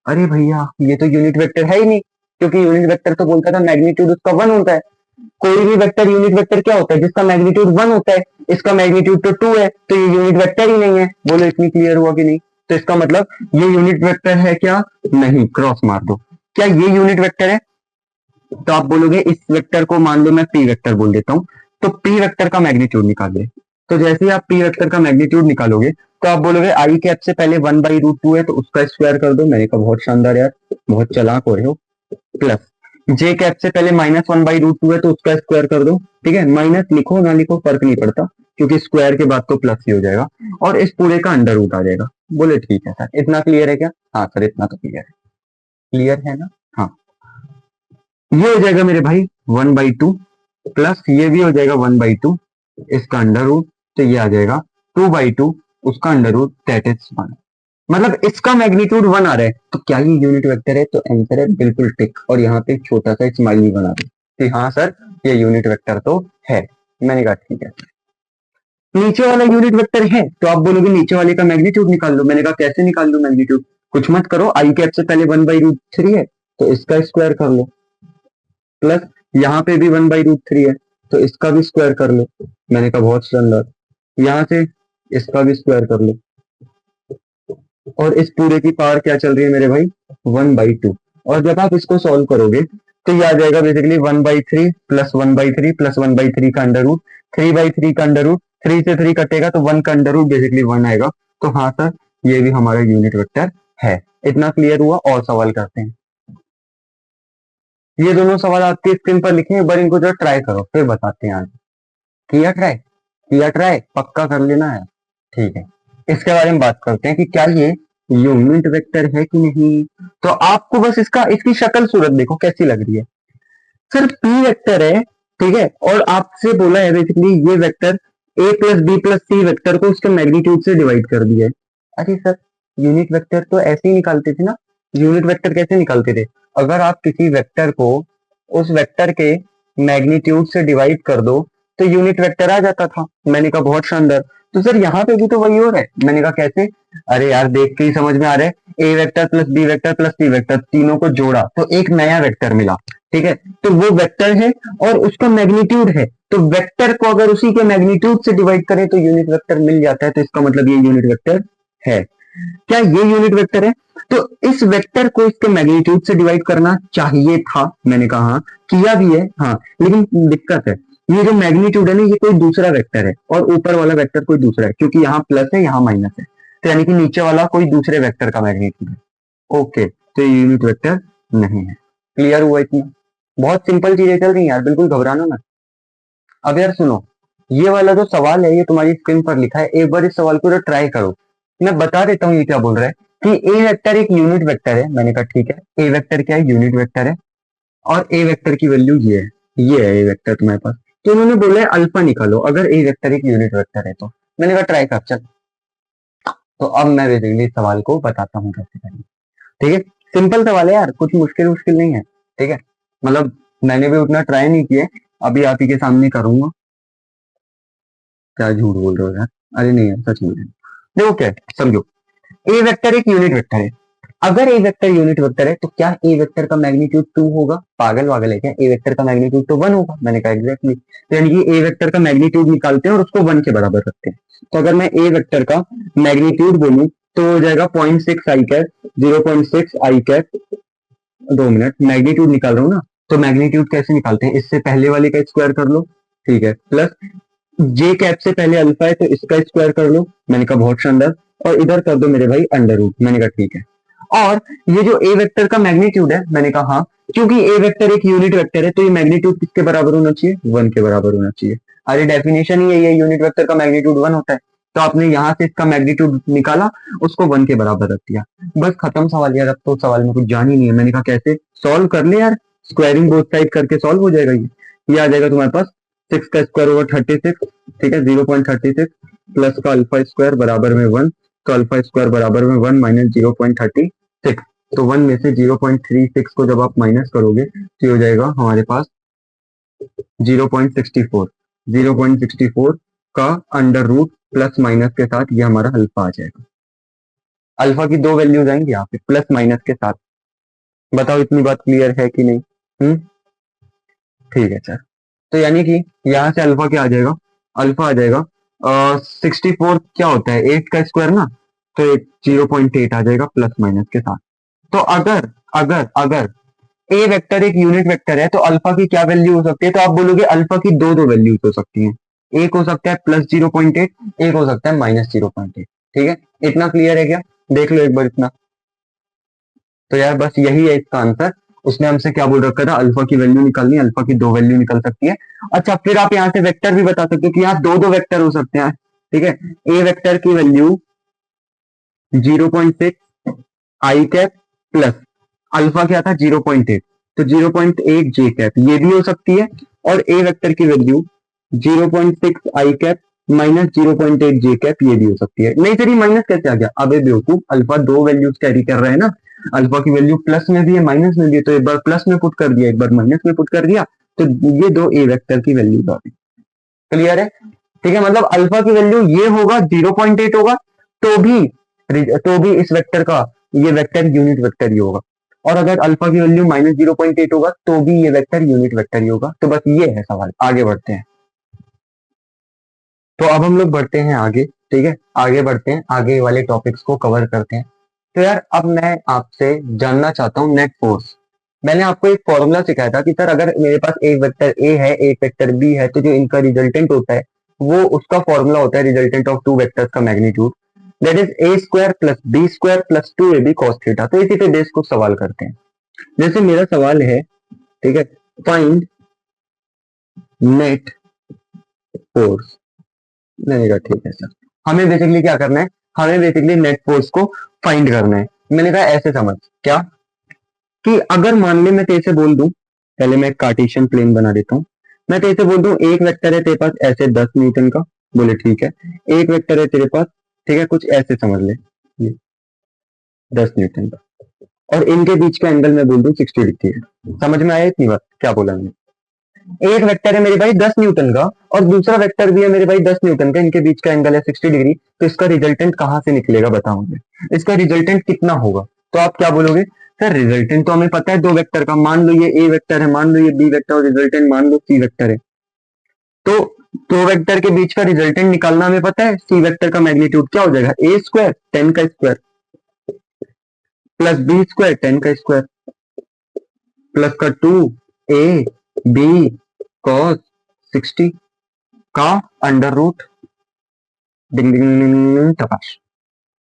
अरे भैया ये तो यूनिट वेक्टर है ही नहीं, क्योंकि यूनिट वेक्टर तो बोलता था मैग्नीट्यूड उसका 1 होता है। कोई भी वेक्टर यूनिट वेक्टर क्या होता है? जिसका मैग्नीट्यूड 1 होता है। इसका मैग्नीट्यूड तो 2 है, तो ये यूनिट वेक्टर ही नहीं है। बोलो इतनी क्लियर हुआ कि नहीं? तो इसका मतलब ये यूनिट वेक्टर है क्या? नहीं, क्रॉस मार दो। क्या ये यूनिट वेक्टर है? तो आप बोलोगे इस वेक्टर को मान लो मैं पी वेक्टर बोल देता हूं, तो पी वेक्टर का मैग्नीट्यूड निकालिए। तो जैसे ही आप पी वेक्टर का मैग्नीट्यूड निकालोगे तो आप बोलोगे आई कैप से पहले 1/√2 है तो उसका स्क्वायर कर दो। मैंने कहा बहुत शानदार यार, बहुत चालाक हो रहे हो। प्लस जे कैप से पहले -1/√2 है तो उसका स्क्वायर कर दो। ठीक है, माइनस लिखो ना लिखो फर्क नहीं पड़ता, क्योंकि स्क्वायर के बाद तो प्लस ही हो जाएगा, और इस पूरे का अंडर रूट आ जाएगा। बोले ठीक है सर, इतना क्लियर है क्या? हाँ सर, इतना तो क्लियर है। क्लियर है ना? हाँ, ये हो जाएगा मेरे भाई 1/2, प्लस ये भी हो जाएगा 1/2, इसका अंडर रूट, तो ये आ जाएगा 2/2, उसका अंडर रूट, दैट इज 1। मतलब इसका मैग्नीट्यूड 1 आ रहा है, तो क्या ये यूनिट वेक्टर है? तो आंसर है बिल्कुल टिक, और यहाँ पे एक छोटा सा स्माइली बना दो कि हाँ सर ये यूनिट वेक्टर तो है। मैंने कहा ठीक है। नीचे वाला यूनिट वेक्टर है तो आप बोलोगे नीचे वाले का मैग्नीट्यूड निकाल लो। मैंने कहा कैसे निकाल लो मैग्नीट्यूड? कुछ मत करो, आई कैप से पहले 1/√3 है तो इसका स्क्वायर कर लो, प्लस यहाँ पे भी 1/√3 है तो इसका भी स्क्वायर कर लो। मैंने कहा बहुत शानदार। यहाँ से इसका भी स्क्वायर कर लो, और इस पूरे की पावर क्या चल रही है मेरे भाई, 1/2। और जब आप इसको सॉल्व करोगे तो ये आ जाएगा बेसिकली 1/3 प्लस 1/3 प्लस 1/3 का अंडर रूट, 3/3 का अंडर रूट, 3 से 3 कटेगा तो 1 का अंडर रूट बेसिकली 1 आएगा। तो हाँ सर, ये भी हमारा यूनिट वेक्टर है। इतना क्लियर हुआ? और सवाल करते हैं। ये दोनों सवाल आपके स्क्रीन पर लिखे, एक बार इनको जो ट्राई करो फिर बताते हैं आगे। किया ट्राई? किया ट्राई? पक्का कर लेना है। ठीक है, इसके बारे में बात करते हैं कि क्या ये यूनिट वेक्टर है कि नहीं। तो आपको बस इसकी शक्ल सूरत देखो कैसी लग रही है। सर पी वेक्टर है, ठीक है, और आपसे बोला है बेसिकली ये vector A plus B plus C vector को उसके मैग्नीट्यूड से डिवाइड कर दिया है। अरे सर, यूनिट वेक्टर तो ऐसे ही निकालते थे ना। यूनिट वेक्टर कैसे निकालते थे? अगर आप किसी वेक्टर को उस वेक्टर के मैग्नीट्यूड से डिवाइड कर दो तो यूनिट वेक्टर आ जाता था। मैंने कहा बहुत शानदार। तो सर यहाँ पे भी तो वही हो रहा है। मैंने कहा कैसे? अरे यार देख के ही समझ में आ रहा है, A vector plus B vector plus C vector तीनों को जोड़ा तो एक नया वेक्टर मिला, ठीक है, तो वो वेक्टर है और उसका मैग्नीट्यूड है, तो वेक्टर को अगर उसी के मैग्नीट्यूड से डिवाइड करें तो यूनिट वेक्टर मिल जाता है। तो इसका मतलब ये यूनिट वेक्टर है। क्या ये यूनिट वेक्टर है? तो इस वेक्टर को इसके मैग्नीट्यूड से डिवाइड करना चाहिए था। मैंने कहा हाँ, किया भी है, हाँ, लेकिन दिक्कत है, ये जो मैग्नीट्यूड है ना ये कोई दूसरा वेक्टर है और ऊपर वाला वेक्टर कोई दूसरा है, क्योंकि यहाँ प्लस है यहाँ माइनस है, तो यानी कि नीचे वाला कोई दूसरे वेक्टर का मैग्नीट्यूड है। ओके, तो ये यूनिट वेक्टर नहीं है। क्लियर हुआ इतना? बहुत सिंपल चीजें चल रही हैं यार, बिल्कुल घबराना मत। अब यार सुनो, ये वाला जो सवाल है ये तुम्हारी स्क्रीन पर लिखा है, एक बार इस सवाल को ट्राई करो। मैं बता देता हूँ ये क्या बोल रहा है कि ए वेक्टर एक यूनिट वेक्टर है। मैंने कहा ठीक है, ए वेक्टर क्या है? यूनिट वेक्टर है, और ए वेक्टर की वैल्यू ये है, ये है ए वेक्टर तुम्हारे पास। तो उन्होंने बोला है अल्फा निकालो अगर ए वेक्टर एक यूनिट वेक्टर है तो। मैंने कहा ट्राई कर चल। तो अब मैं बेसिकली सवाल को बताता हूँ कैसे करेंगे। ठीक है, सिंपल सवाल है यार, कुछ मुश्किल मुश्किल नहीं है। ठीक है, मतलब मैंने भी उतना ट्राई नहीं किया, अभी आप ही के सामने करूंगा। क्या झूठ बोल रहे हो यार? अरे नहीं यार, सच बोल रहे हो। देखो क्या है, समझो, ए वेक्टर एक यूनिट वेक्टर है। अगर ए वेक्टर यूनिट वेक्टर है तो क्या ए वेक्टर का मैग्नीट्यूड 2 होगा? पागल वागल है क्या? ए वेक्टर का मैग्नीट्यूड तो 1 होगा। मैंने कहा एग्जैक्टली। तो यानी कि ए वेक्टर का मैग्नीट्यूड निकालते हैं और उसको 1 के बराबर रखते हैं। तो अगर मैं ए वेक्टर का मैग्नीट्यूड बोलूं तो हो जाएगा 0.6 आई कैप, 0.6 आई कैप। 2 मिनट, मैग्नीट्यूड निकाल रहा हूँ ना, तो मैग्नीट्यूड कैसे निकालते हैं? इससे पहले वाले का स्क्वायर कर लो, ठीक है, प्लस जे कैप से पहले अल्फा है तो इसका स्क्वायर कर लो। मैंने कहा बहुत शानदार। और इधर कर दो मेरे भाई अंडर रूट। मैंने कहा ठीक है। और ये जो ए वेक्टर का मैग्नीट्यूड है, मैंने कहा हाँ, क्योंकि ए वेक्टर एक यूनिट वेक्टर है तो ये मैग्नीट्यूड किसके बराबर होना चाहिए? 1 के बराबर होना चाहिए। अरे डेफिनेशन ही यही है, यूनिट वेक्टर का मैग्नीट्यूड 1 होता है। तो आपने यहाँ से इसका मैग्नीट्यूड निकाला, उसको 1 के बराबर रख दिया, बस खत्म सवाल यार। अब तो सवाल में कुछ जान ही नहीं है। मैंने कहा कैसे सॉल्व कर ले यार, स्क्वायरिंग बोथ साइड करके सॉल्व हो जाएगा ये आ जाएगा तुम्हारे पास 6 का स्क्वायर ओवर 36, ठीक है, 0.36 प्लस का अल्फा स्क्वायर बराबर में 1, तो अल्फा स्क्वायर बराबर में 1 माइनस 0.36। तो 1 में से 0.36 को जब आप माइनस करोगे तो हो जाएगा हमारे पास 0.64। 0.64 का अंडर रूट प्लस माइनस के साथ ये हमारा अल्फा आ जाएगा। अल्फा की दो वैल्यूज आएंगी यहाँ पे प्लस माइनस के साथ। बताओ इतनी बात क्लियर है कि नहीं? ठीक है सर। तो यानी कि यहाँ से अल्फा क्या आ जाएगा? अल्फा आ जाएगा 64 क्या होता है 8 का स्क्वायर ना, तो 0.8 आ जाएगा प्लस माइनस के साथ। तो अगर अगर अगर ए वेक्टर एक यूनिट वेक्टर है तो अल्फा की क्या वैल्यू हो सकती है? तो आप बोलोगे अल्फा की दो वैल्यूज हो सकती हैं। एक हो सकता है प्लस 0.8, एक हो सकता है माइनस 0.8। ठीक है, इतना क्लियर है क्या? देख लो एक बार इतना। तो यार बस यही है इसका आंसर। उसने हमसे क्या बोल रखा था? अल्फा की वैल्यू निकालनी, अल्फा की दो वैल्यू निकल सकती है। अच्छा, फिर आप यहाँ से वेक्टर भी बता सकते हो कि यहाँ दो वेक्टर हो सकते हैं। ठीक है, ए वेक्टर की वैल्यू 0.6 आई कैप प्लस अल्फा क्या था 0.8, तो 0.8 जे कैप ये भी हो सकती है। और ए वेक्टर की वैल्यू 0.6 आई कैप माइनस 0.8 जे कैप ये भी हो सकती है। नहीं सर, ये माइनस कैसे आ गया? अबे बेवकूफ, अल्फा दो वैल्यूज कैरी कर रहे हैं ना, अल्फा की वैल्यू प्लस में भी है माइनस में भी है, तो एक बार प्लस में पुट कर दिया एक बार माइनस में पुट कर दिया, तो ये दो ए वेक्टर की वैल्यू आ गई। क्लियर है? ठीक है, मतलब अल्फा की वैल्यू ये होगा 0.8 होगा तो भी इस वेक्टर का ये वेक्टर यूनिट वेक्टर ही होगा। और अगर अल्फा की वैल्यू माइनस 0.8 होगा तो भी ये वेक्टर यूनिट वेक्टर ही होगा। तो बस ये है सवाल। आगे बढ़ते हैं। तो अब हम लोग बढ़ते हैं आगे। ठीक है, आगे बढ़ते हैं, आगे वाले टॉपिक्स को कवर करते हैं। तो यार अब मैं आपसे जानना चाहता हूँ नेट फोर्स। मैंने आपको एक फॉर्मूला सिखाया था कि सर अगर मेरे पास एक वेक्टर ए है एक वेक्टर बी है तो जो इनका रिजल्टेंट होता है वो उसका फॉर्मूला होता है रिजल्टेंट ऑफ टू वेक्टर्स का magnitude, that is A square plus B square plus two A B cos theta. तो इसी पे बेस कुछ सवाल करते हैं। जैसे मेरा सवाल है, ठीक है, फाइंड नेट फोर्स। मैंने कहा ठीक है सर, हमें बेसिकली क्या करना है, हमें बेसिकली नेट फोर्स को फाइंड करना है। मैंने कहा ऐसे समझ क्या कि अगर मान ले मैं तेरे से बोल दूं, पहले मैं एक कार्टेशियन प्लेन बना देता हूं, मैं तेरे से बोल दूं एक वेक्टर है तेरे पास ऐसे 10 न्यूटन का, बोले ठीक है, एक वेक्टर है तेरे पास, ठीक है, कुछ ऐसे समझ ले, ये 10 न्यूटन का, और इनके बीच का एंगल मैं बोल दूं 60 डिग्री है। समझ में आया इतनी बात क्या बोला मैंने? एक वेक्टर है मेरे भाई 10 न्यूटन का और दूसरा वेक्टर भी है मेरे भाई 10 न्यूटन का, इनके बीच का एंगल है 60 डिग्री। तो इसका रिजल्टेंट कहां से निकलेगा बताओ मुझे, इसका रिजल्टेंट कितना होगा? तो आप क्या बोलोगे, सर रिजल्टेंट तो हमें पता है दो वेक्टर का, मान लो ये ए वेक्टर है, मान लो ये बी वेक्टर, और रिजल्टेंट मान लो सी वेक्टर है। तो दो वेक्टर के बीच का रिजल्टेंट निकालना हमें पता है, सी वेक्टर का मैग्नीट्यूड क्या हो जाएगा, ए स्क्वायर 10 का स्क्वायर प्लस बी स्क्वायर 10 का स्क्वायर प्लस का 2 ए बी कॉस 60 का अंडर रूट, डिंग डिंग डिंग डिंग डिंग, टपाश।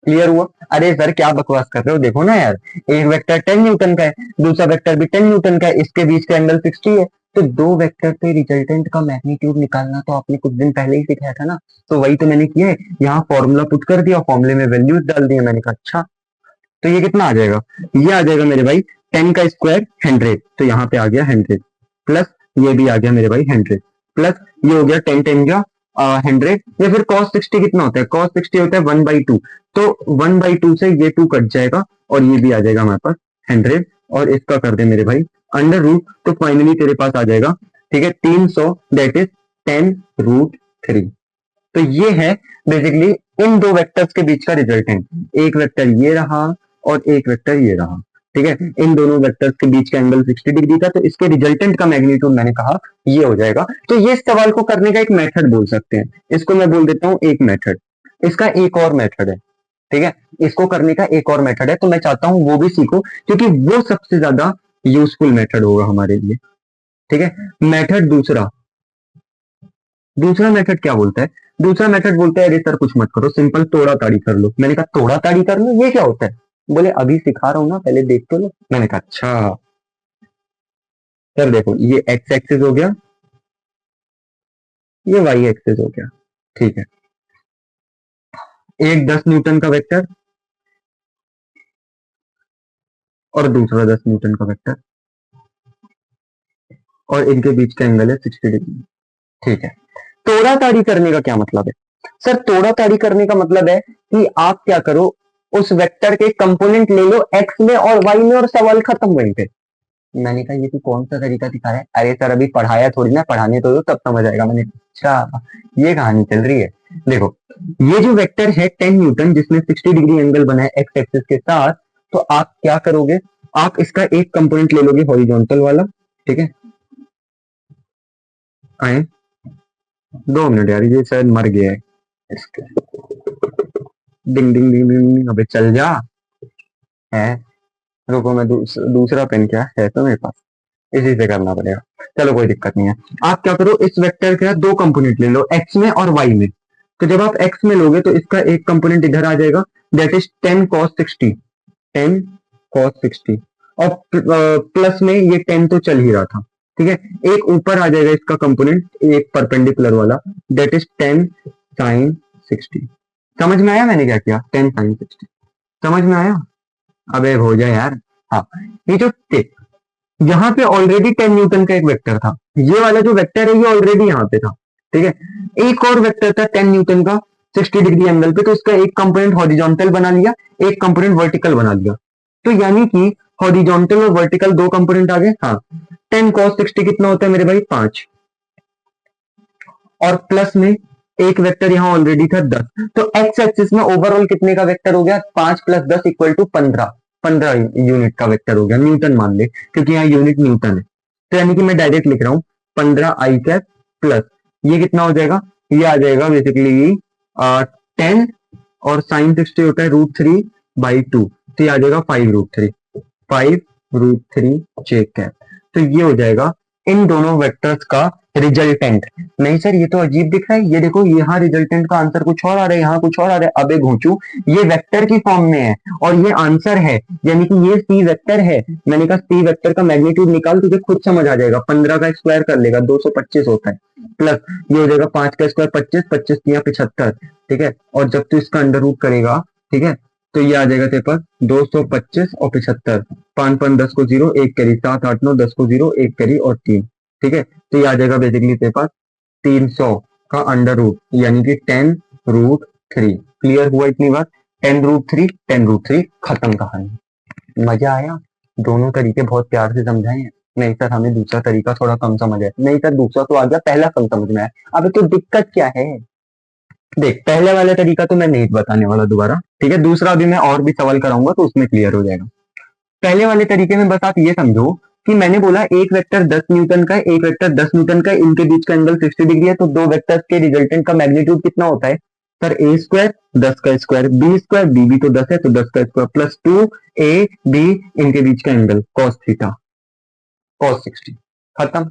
क्लियर हुआ? अरे सर क्या बकवास कर रहे हो, देखो ना यार, एक वेक्टर 10 न्यूटन का है, दूसरा वेक्टर भी 10 न्यूटन का है, इसके बीच का एंगल 60 है। तो दो वेक्टर पे रिजल्टेंट का मैग्नीट्यूड निकालना तो आपने कुछ दिन पहले ही सिखाया था ना, तो वही तो मैंने किया है, यहाँ फॉर्मूला पुट कर दिया, फॉर्मूले में वैल्यूज डाल दिए। मैंने कहा अच्छा, तो ये कितना आ जाएगा, ये आ जाएगा मेरे भाई 10 का स्क्वायर 100, तो यहाँ पे आ गया 100 प्लस ये भी आ गया मेरे भाई 100 प्लस ये हो गया 10 10 का 100, या फिर cos 60 कितना होता है, cos 60 होता है 1/2, तो 1/2 से ये 2 कट जाएगा और ये भी आ जाएगा हमारे पास 100, और इसका कर दे मेरे भाई अंडर रूट, तो फाइनली तेरे पास आ जाएगा, ठीक है, 300, दैट इज 10√3। तो ये है बेसिकली इन दो वेक्टर्स के बीच का रिजल्टेंट, एक वेक्टर ये रहा और एक वेक्टर ये रहा, ठीक है, इन दोनों वेक्टर्स के बीच का एंगल 60 डिग्री था, तो इसके रिजल्टेंट का मैग्नीट्यूड मैंने कहा ये हो जाएगा। तो ये सवाल को करने का एक मेथड बोल सकते हैं, इसको मैं बोल देता हूं एक मेथड। इसका एक और मेथड है, ठीक है, इसको करने का एक और मेथड है, तो मैं चाहता हूं वो भी सीखो क्योंकि वो सबसे ज्यादा यूजफुल मेथड होगा हमारे लिए, ठीक है। मेथड दूसरा, दूसरा मेथड क्या बोलता है, दूसरा मेथड बोलता है अरे सर कुछ मत करो, सिंपल तोड़ा ताड़ी कर लो। मैंने कहा तोड़ा ताड़ी कर लो, ये क्या होता है? बोले अभी सिखा रहा हूं ना, पहले देख तो लो। मैंने कहा अच्छा सर, देखो ये एक्स एक्सिस हो गया, ये वाई एक्सिस हो गया, ठीक है, एक 10 न्यूटन का वेक्टर और दूसरा 10 न्यूटन का वेक्टर, और इनके बीच का एंगल है 60 डिग्री, ठीक है। तोड़ा ताड़ी करने का क्या मतलब है? सर तोड़ा ताड़ी करने का मतलब है कि आप क्या करो, उस वेक्टर के कंपोनेंट ले लो एक्स में और वाई में और सवाल खत्म वहीं पे। मैंने कहा ये तू कौन सा तरीका दिखा रहा है? अरे सर अभी पढ़ाया थोड़ी ना, पढ़ाने तो दो तब समझ आएगा। मैंने अच्छा ये कहानी चल रही है। देखो ये जो वेक्टर है 10 न्यूटन जिसमें 60 डिग्री एंगल बना है एक्स एक्सिस के साथ, तो आप क्या करोगे, आप इसका एक कंपोनेंट ले लोगे हॉरिजॉन्टल वाला, ठीक है, आए 2 मिनट यार, ये शायद मर गया है इसके, डिंग डिंग डिंग डिंग डिंग, अबे चल जा है, रुको मैं दूसरा पेन क्या है तो मेरे पास, इसी से करना पड़ेगा, चलो कोई दिक्कत नहीं है। आप क्या करो, इस वेक्टर के दो कंपोनेंट ले लो एक्स में और वाई में, तो जब आप एक्स में लोगे तो इसका एक कंपोनेंट इधर आ जाएगा, दैट इज 10 cos 60, 10 cos 60, और प्लस में ये 10 तो चल ही रहा था, ठीक है, एक ऊपर आ जाएगा इसका कंपोनेंट एक परपेंडिकुलर वाला, दैट इज 10 sin 60। समझ में आया मैंने क्या किया, 10 sin 60, समझ में आया? अबे हो जाए यार। हाँ, ये जो यहाँ पे ऑलरेडी 10 न्यूटन का एक वेक्टर था, ये वाला जो वेक्टर है ये ऑलरेडी यहाँ पे था, ठीक है, एक और वेक्टर था 10 न्यूटन का 60 डिग्री एंगल पे, तो इसका एक कंपोनेंट हॉरिजॉन्टल बना लिया, एक कंपोनेंट वर्टिकल बना लिया, तो यानी कि हॉरिजॉन्टल और वर्टिकल दो कंपोनेंट आ गए। हाँ, 10 cos 60 कितना होता है मेरे भाई 5, और प्लस में एक वेक्टर यहाँ ऑलरेडी था 10, तो एक्स एक्सिस में ओवरऑल कितने का वेक्टर हो गया, 5 + 10 = 15, 15 यूनिट का वेक्टर हो गया, न्यूटन मान ले क्योंकि यहाँ यूनिट न्यूटन है, तो यानी कि मैं डायरेक्ट लिख रहा हूँ 15 i कैप प्लस ये कितना हो जाएगा, ये आ जाएगा बेसिकली 10 और साइन 60 होता है √3/2, तो ये आ जाएगा 5√3, 5√3 j कैप। तो ये हो जाएगा इन दोनों वेक्टर्स का रिजल्टेंट। नहीं सर ये तो अजीब दिख रहा है, ये देखो यहाँ रिजल्टेंट का आंसर कुछ और आ रहा है, यहाँ कुछ और आ रहा है। अबे घोंचू, ये वेक्टर की फॉर्म में है और ये आंसर है, यानी कि ये सी वेक्टर है। मैंने कहा सी वेक्टर का मैग्नीट्यूड निकाल, तुझे खुद समझ आ जाएगा। 15 का स्क्वायर कर लेगा 225 होता है, प्लस ये हो जाएगा 5 का स्क्वायर 25, 25 या 75, ठीक है। और जब तू इसका अंडर रूट करेगा, ठीक है, तो ये आ जाएगा तेरे पास 225 और 75, 5 5 10 को 0, 1 कैरी, 7 8 9 10 को 0, 1 कैरी और 3, ठीक है। तो ये आ जाएगा बेसिकली तेरे पास 300 का अंडर रूट, यानी कि 10√3। क्लियर हुआ इतनी बात? 10√3, 10√3, खत्म कहानी। मजा आया? दोनों तरीके बहुत प्यार से समझाए हैं। नहीं सर हमें दूसरा तरीका थोड़ा कम समझ आया। नहीं सर दूसरा तो आ गया, पहला कम समझ में आया। अब तो दिक्कत क्या है? देख पहले वाला तरीका तो मैं नहीं बताने वाला दोबारा, ठीक है। दूसरा अभी मैं और भी सवाल कराऊंगा तो उसमें क्लियर हो जाएगा। पहले वाले तरीके में बस आप ये समझो कि मैंने बोला एक वेक्टर 10 न्यूटन का है, एक वेक्टर 10 न्यूटन का है, इनके बीच का एंगल 60 डिग्री है, तो दो वेक्टर्स के रिजल्टेंट का मैग्नीट्यूड कितना होता है? सर ए स्क्वायर 10 का स्क्वायर बी स्क्वायर, बी भी तो 10 है तो 10 का स्क्वायर प्लस 2 ए बी, इनके बीच का एंगल cos थीटा cos 60। खत्म,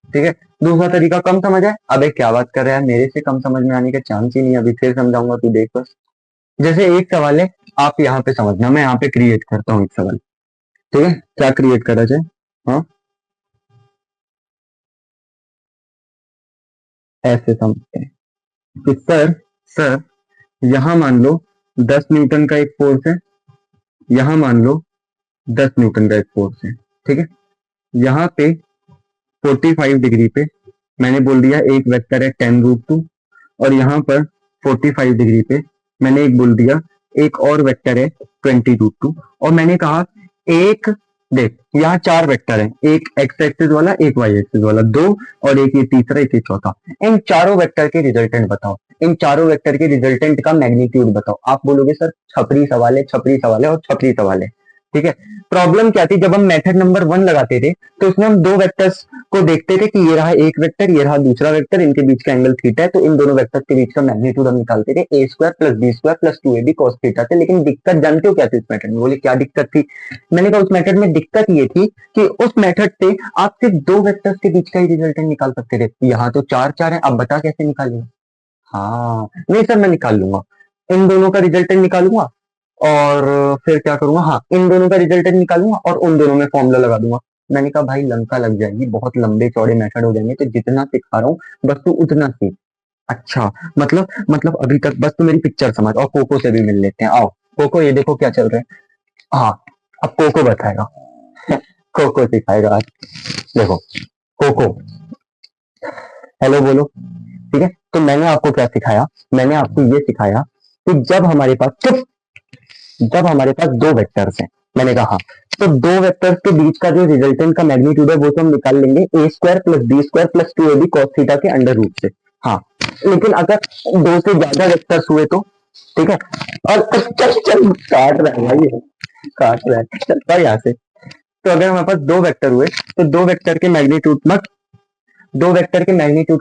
ठीक है। दूसरा तरीका कम समझ है? अबे क्या बात कर रहा है, मेरे से कम समझ में आने का चांस ही नहीं। अभी फिर समझाऊंगा, तू देख बस। जैसे एक सवाल है, आप यहाँ पे समझना, मैं यहाँ पे क्रिएट करता हूँ एक सवाल, ठीक है। क्या क्रिएट करा जाए? हाँ ऐसे समझते हैं कि सर यहां मान लो 10 न्यूटन का एक फोर्स है, यहां मान लो 10 न्यूटन का एक फोर्स है, ठीक है। यहाँ पे 45 डिग्री पे मैंने बोल दिया एक वेक्टर है 10√2, और यहाँ पर 45 डिग्री पे मैंने एक बोल दिया एक और वेक्टर है 20√2, और मैंने कहा एक, देख यहाँ चार वेक्टर है, एक एक्स एक्सिस वाला, एक वाई एक्सिस वाला, दो, और एक ये तीसरा, एक ये चौथा। इन चारों वेक्टर के रिजल्टेंट बताओ, इन चारों वेक्टर के रिजल्टेंट का मैग्नीट्यूड बताओ। आप बोलोगे सर छपरी सवाल है, छपरी सवाल है और छपरी सवाल है, ठीक है। प्रॉब्लम क्या थी, जब हम मेथड नंबर 1 लगाते थे तो उसमें हम दो वेक्टर्स को देखते थे कि ये रहा एक वेक्टर, ये रहा दूसरा वेक्टर, इनके बीच का एंगल थीटा है, तो इन दोनों वेक्टर्स के बीच का मैग्नीट्यूड हम निकालते थे A square plus B square plus 2ab cos theta से। लेकिन दिक्कत जानते हो क्या थी उस मेथड में? बोले क्या दिक्कत थी? मैंने कहा उस मेथड में दिक्कत ये थी कि उस मेथड से आप सिर्फ दो वेक्टर्स के बीच का ही रिजल्टेंट निकाल सकते थे। यहाँ तो चार चार है, अब बता कैसे निकालेंगे? हाँ नहीं सर मैं निकाल लूंगा, इन दोनों का रिजल्टेंट निकालूंगा और फिर क्या करूंगा, हाँ इन दोनों का रिजल्टेंट निकालूंगा और उन दोनों में फॉर्मूला लगा दूंगा। मैंने कहा भाई लंका लग जाएगी, बहुत लंबे चौड़े मेथड हो जाएंगे, तो जितना सिखा रहा हूँ बस तू उतना सीख। अच्छा मतलब अभी तक बस तू मेरी पिक्चर समझ, और कोको से भी मिल लेते हैं। आओ कोको, ये देखो क्या चल रहा है। हाँ अब कोको बताएगा कोको सिखाएगा आज। देखो कोको, हेलो बोलो, ठीक है। तो मैंने आपको क्या सिखाया? मैंने आपको ये सिखाया कि जब हमारे पास दो वेक्टर्स हैं, मैंने कहा तो दो वेक्टर्स के बीच का जो रिजल्टेंट का मैग्नीट्यूड है वो तो हम निकाल लेंगे A square plus B square plus 2ab cos theta के अंडर रूट से। हाँ लेकिन अगर दो से ज्यादा वेक्टर्स हुए तो, ठीक है। और चल चल काट रहा है भाई, काट रहा है, चलता यहाँ से। तो अगर हमारे पास दो वेक्टर हुए तो दो वेक्टर के मैग्नीट्यूड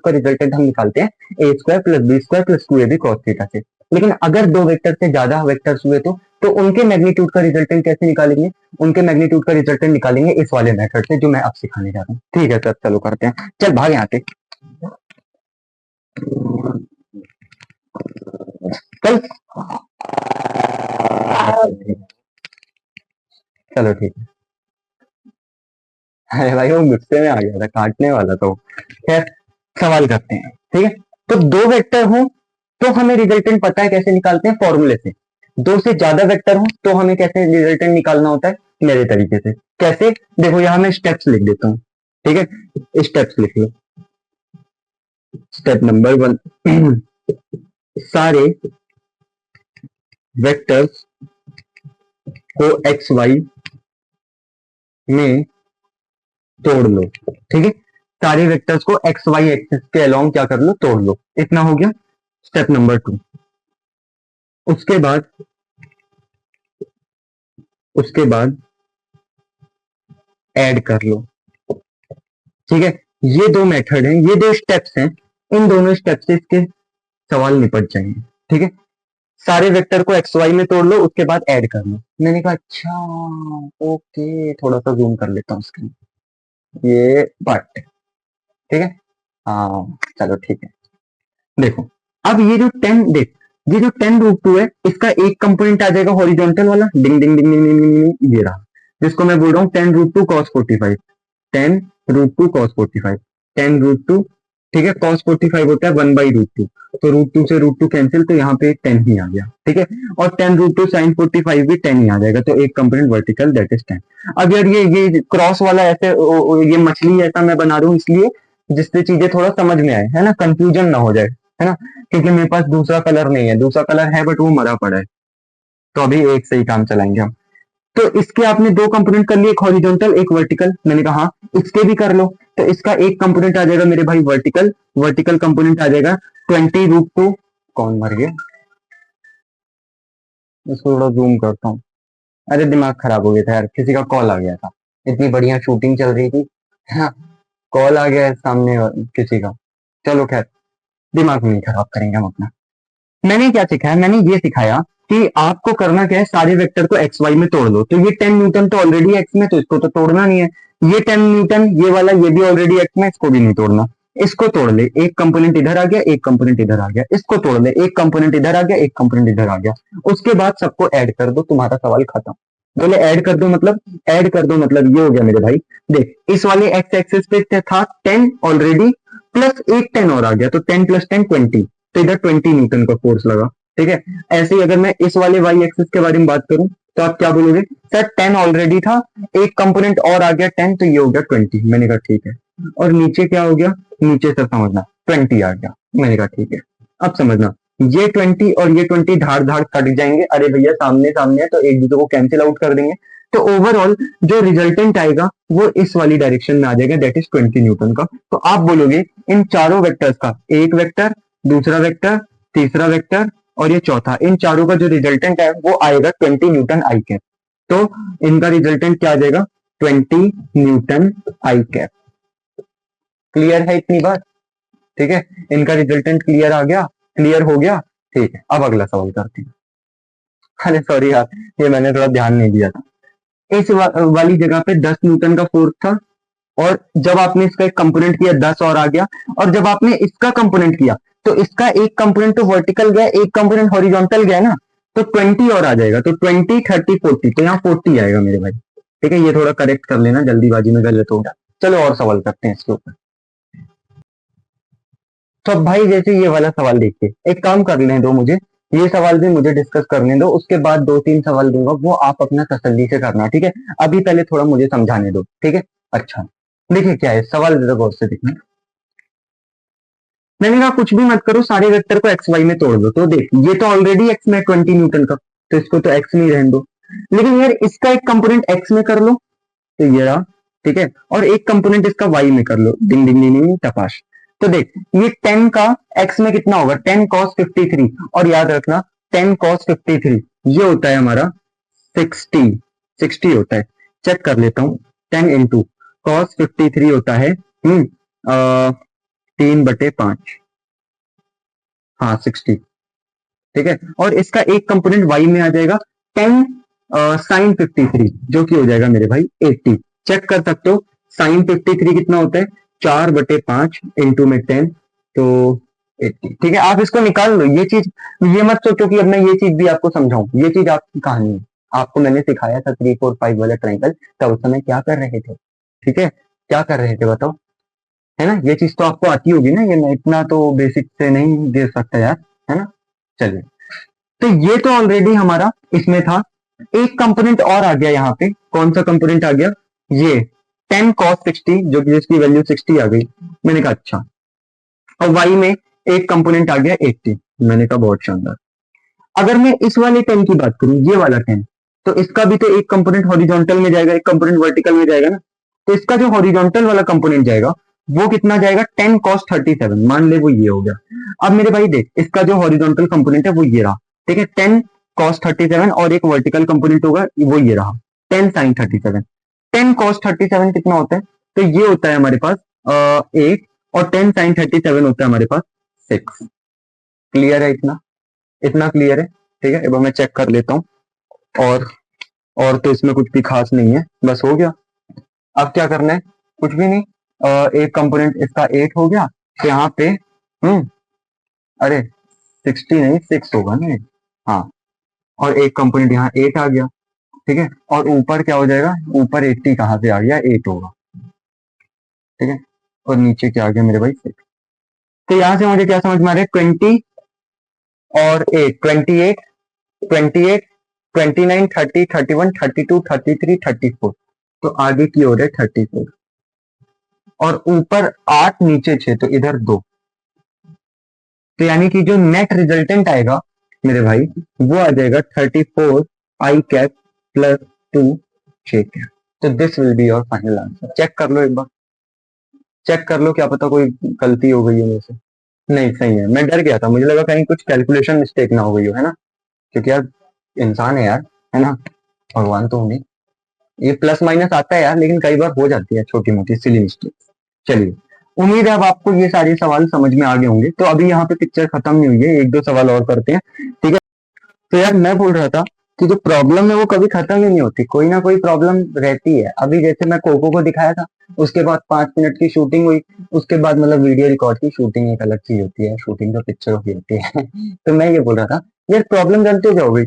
का रिजल्टेंट हम निकालते हैं A square plus B square plus 2ab cos theta से। लेकिन अगर दो वेक्टर से ज्यादा वेक्टर्स हुए तो उनके मैग्नीट्यूड का रिजल्टेंट कैसे निकालेंगे? उनके मैग्नीट्यूड का रिजल्टेंट निकालेंगे इस वाले मेथड से जो मैं अब सिखाने जा रहा हूँ। ठीक है सर चलो करते हैं, चल भाग यहाँ से चल। चलो ठीक है। अरे भाई वो गुस्से में आ गया था, काटने वाला तो। खैर सवाल करते हैं, ठीक है। तो दो वेक्टर हो तो हमें रिजल्टेंट पता है कैसे निकालते हैं, फॉर्मूले से। दो से ज्यादा वेक्टर हो तो हमें कैसे रिजल्टेंट निकालना होता है, मेरे तरीके से। कैसे? देखो यहां मैं स्टेप्स लिख देता हूं, ठीक है। स्टेप्स लिख लो। स्टेप नंबर 1 सारे वेक्टर्स को एक्स वाई में तोड़ लो, ठीक है। सारे वेक्टर्स को एक्स वाई एक्सिस के अलोंग क्या कर लो, तोड़ लो। इतना हो गया स्टेप नंबर 2। उसके बाद ऐड कर लो, ठीक है। ये दो मेथड हैं, ये दो स्टेप्स हैं, इन दोनों स्टेप से इसके सवाल निपट जाएंगे, ठीक है। सारे वेक्टर को एक्स वाई में तोड़ लो, उसके बाद ऐड कर लो। मैंने कहा अच्छा, ओके, थोड़ा सा जूम कर लेता हूँ स्क्रीन, ये पार्ट, ठीक है। हाँ चलो ठीक है। देखो अब ये जो 10, देख ये जो 10√2 है, इसका एक कंपोनेंट आ जाएगा हॉरिजॉन्टल वाला, डिंग डिंग डिंग डिंग डिंग डिंग डिंग, ये रहा, जिसको मैं बोल रहा हूँ 10√2 cos 45, 10√2 cos 45, 10√2, ठीक है। cos 45 होता है 1/√2, तो √2 से √2 कैंसिल, तो यहाँ पे 10 ही आ गया, ठीक है। और 10√2 sin 45 भी 10 ही आ जाएगा, तो एक कंपोनेंट वर्टिकल, दैट इज 10। अब यार ये क्रॉस वाला ऐसे ये मछली ऐसा मैं बना रहा हूँ इसलिए जिससे चीजें थोड़ा समझ में आए, है ना, कंफ्यूजन ना हो जाए, है ना, क्योंकि मेरे पास दूसरा कलर नहीं है, दूसरा कलर है बट वो मरा पड़ा है, तो अभी एक से ही काम चलाएंगे हम। तो इसके आपने दो कंपोनेंट कर लिए, एक हॉरिजॉन्टल एक वर्टिकल, मैंने कहा हाँ, इसके भी कर लो। तो इसका एक कंपोनेंट आ जाएगा मेरे भाई वर्टिकल, वर्टिकल कंपोनेंट आ जाएगा 20√2, कौन मर गया, इसको थोड़ा जूम करता हूँ। अरे दिमाग खराब हो गया था यार, किसी का कॉल आ गया था, इतनी बढ़िया शूटिंग चल रही थी, कॉल आ गया है सामने किसी का। चलो खैर, दिमाग नहीं खराब करेंगे हम अपना। मैंने क्या सिखाया, मैंने ये सिखाया कि आपको करना क्या है, सारे वेक्टर को एक्स वाई में तोड़ लो। तो ये 10 न्यूटन तो ऑलरेडी एक्स में, तो इसको तो तोड़ना नहीं है। ये 10 न्यूटन ये वाला, ये भी ऑलरेडी एक्स में, इसको भी नहीं तोड़ना। इसको तोड़ ले, एक कंपोनेंट इधर आ गया, एक कंपोनेंट इधर आ गया, इसको तोड़ ले, एक कंपोनेंट इधर आ गया, एक कंपोनेंट इधर आ गया। उसके बाद सबको ऐड कर दो, तुम्हारा सवाल खत्म। बोले ऐड कर दो मतलब, ऐड कर दो मतलब ये हो गया मेरे भाई। देख इस वाले एक्स एक्सिस पे था 10 ऑलरेडी, प्लस एक 10 और आ गया, तो 10 + 10 20, तो इधर 20 न्यूटन का फोर्स लगा, ठीक है। ऐसे ही अगर मैं इस वाले वाई एक्सिस के बारे में बात करूं, तो आप क्या बोलोगे, सर 10 ऑलरेडी था, एक कंपोनेंट और आ गया 10, तो ये हो गया 20। मैंने कहा ठीक है। और नीचे क्या हो गया, नीचे से समझना 20 आ गया। मैंने कहा ठीक है। अब समझना, ये 20 और ये 20 धाड़ धाड़ कट जाएंगे, अरे भैया सामने सामने है तो एक दूसरे को कैंसिल आउट कर देंगे। तो ओवरऑल जो रिजल्टेंट आएगा वो इस वाली डायरेक्शन में आ जाएगा, दैट इज 20 न्यूटन का। तो आप बोलोगे इन चारों वेक्टर्स का, एक वेक्टर, दूसरा वेक्टर, तीसरा वेक्टर और ये चौथा, इन चारों का जो रिजल्टेंट है वो आएगा 20 न्यूटन आई कैप। तो इनका रिजल्टेंट क्या आ जाएगा, 20 न्यूटन आई कैप। क्लियर है इतनी बात, ठीक है। इनका रिजल्टेंट क्लियर आ गया, क्लियर हो गया, ठीक है। अब अगला सवाल करते हैं। अरे सॉरी यार, ये मैंने थोड़ा ध्यान नहीं दिया था। इस वाली जगह पे 10 न्यूटन का फोर्स था, और जब आपने इसका एक कंपोनेंट किया 10 और आ गया, और जब आपने इसका कंपोनेंट किया तो इसका एक कंपोनेंट तो वर्टिकल गया, एक कंपोनेंट हॉरिजॉन्टल गया ना, तो 20 और आ जाएगा, तो 20 30 40, तो यहाँ 40 आएगा मेरे भाई, ठीक है। ये थोड़ा करेक्ट कर लेना, जल्दीबाजी में गलत होगा। चलो और सवाल करते हैं इसके ऊपर। तो अब भाई जैसे ये वाला सवाल देखिए, एक काम कर लेने दो मुझे, ये सवाल भी मुझे डिस्कस करने दो, उसके बाद 2-3 सवाल दूंगा, वो आप अपना तसल्ली से करना, ठीक है। अभी पहले थोड़ा मुझे समझाने दो, ठीक है। अच्छा देखिए क्या है सवाल, जरा गौर से देखना। मैंने कहा कुछ भी मत करो, सारे वेक्टर को एक्स वाई में तोड़ दो। तो देख ये तो ऑलरेडी एक्स में 20 न्यूटन का, तो इसको तो एक्स में ही रहने दो। लेकिन यार इसका एक कंपोनेंट एक्स में कर लो, तो ये रहा, ठीक है। और एक कंपोनेंट इसका वाई में कर लो, डिंग डिंग डिंग डिंग टपाश। तो देख ये 10 का एक्स में कितना होगा, 10 cos 53, और याद रखना 10 cos 53 ये होता है हमारा 60, 60 होता है। चेक कर लेता हूं, 10 इंटू cos 53 होता है 3/5, हाँ 60, ठीक है। और इसका एक कंपोनेंट वाई में आ जाएगा 10 sin 53, जो कि हो जाएगा मेरे भाई 80। चेक कर सकते हो sin 53 कितना होता है, 4/5 इंटू में 10, तो 80, ठीक है। आप इसको निकाल लो, ये चीज ये मत सोचो कि अब मैं ये चीज भी आपको समझाऊं, ये चीज आपकी कहानी है। आपको मैंने सिखाया था 3 4 5 वाला ट्राइंगल, तब उस समय क्या कर रहे थे, ठीक है, क्या कर रहे थे बताओ, है ना। ये चीज तो आपको आती होगी ना, ये मैं इतना तो बेसिक से नहीं दे सकता यार, है ना। चलिए, तो ये तो ऑलरेडी हमारा इसमें था। एक कंपोनेंट और आ गया यहाँ पे, कौन सा कंपोनेंट आ गया, ये 10 cos 60, जो कि जिसकी वैल्यू 60 आ गई। मैंने कहा अच्छा, और y में एक कंपोनेंट आ गया 80। मैंने कहा बहुत शानदार। अगर मैं इस वाले 10 की बात करूं, ये वाला 10, तो इसका भी तो एक कंपोनेंट हॉरिजॉन्टल में जाएगा, एक कंपोनेंट वर्टिकल में जाएगा ना। तो इसका जो हॉरिजॉन्टल वाला कंपोनेंट जाएगा वो कितना जाएगा, 10 cos 37, मान ले वो ये हो गया। अब मेरे भाई देख इसका जो हॉरिजॉन्टल कंपोनेंट है वो ये रहा, ठीक है, 10 cos 37, और एक वर्टिकल कंपोनेंट होगा वो ये रहा 10 sin 37। 10 cos 37 कितना होता है, तो ये होता है हमारे पास 8, और 10 sin 37 होता है हमारे पास 6। क्लियर है इतना, इतना क्लियर है। ठीक है, एक बार मैं चेक कर लेता हूँ। और तो इसमें कुछ भी खास नहीं है, बस हो गया। अब क्या करना है, कुछ भी नहीं। एक कंपोनेंट इसका 8 हो गया, तो यहाँ पे अरे 60 नहीं 6 होगा ना ये। हाँ, और एक कंपोनेंट यहाँ 8 आ गया, ठीक है। और ऊपर क्या हो जाएगा, ऊपर 80 कहाँ से आ गया, 8 होगा, ठीक है। और नीचे क्या आ गया मेरे भाई 6। तो यहाँ से मुझे क्या समझ में आ रहा है, 20 और 8, 28, 28, 29, 30, 31, 32, 33, 34। तो आगे की ओर है 34, और ऊपर 8 नीचे 6, तो इधर 2। तो यानी कि जो नेट रिजल्टेंट आएगा मेरे भाई, वो आ जाएगा 34 i cap plus 2 j cap. तो this will be your final answer. Check कर लो एक बार, चेक कर लो, क्या पता कोई गलती हो गई है मेरे से। नहीं सही है, मैं डर गया था, मुझे लगा कहीं कुछ कैलकुलेशन मिस्टेक ना हो गई हो, है ना, क्योंकि यार इंसान है यार, है ना, भगवान तो होंगे। ये प्लस माइनस आता है यार, लेकिन कई बार हो जाती है छोटी मोटी सिली मिस्टेक। चलिए, उम्मीद है अब आपको ये सारे सवाल समझ में आ गए होंगे। तो अभी यहाँ पे पिक्चर खत्म नहीं हुई है, एक दो सवाल और करते हैं, ठीक है। तो यार मैं बोल रहा था कि जो प्रॉब्लम है वो कभी खत्म ही नहीं होती, कोई ना कोई प्रॉब्लम रहती है। अभी जैसे मैं कोको को दिखाया था, उसके बाद 5 मिनट की शूटिंग हुई, उसके बाद मतलब वीडियो रिकॉर्ड की शूटिंग एक अलग चीज होती है, शूटिंग तो पिक्चरों की होती है। तो मैं ये बोल रहा था, यार प्रॉब्लम जानते हो क्या हो गई,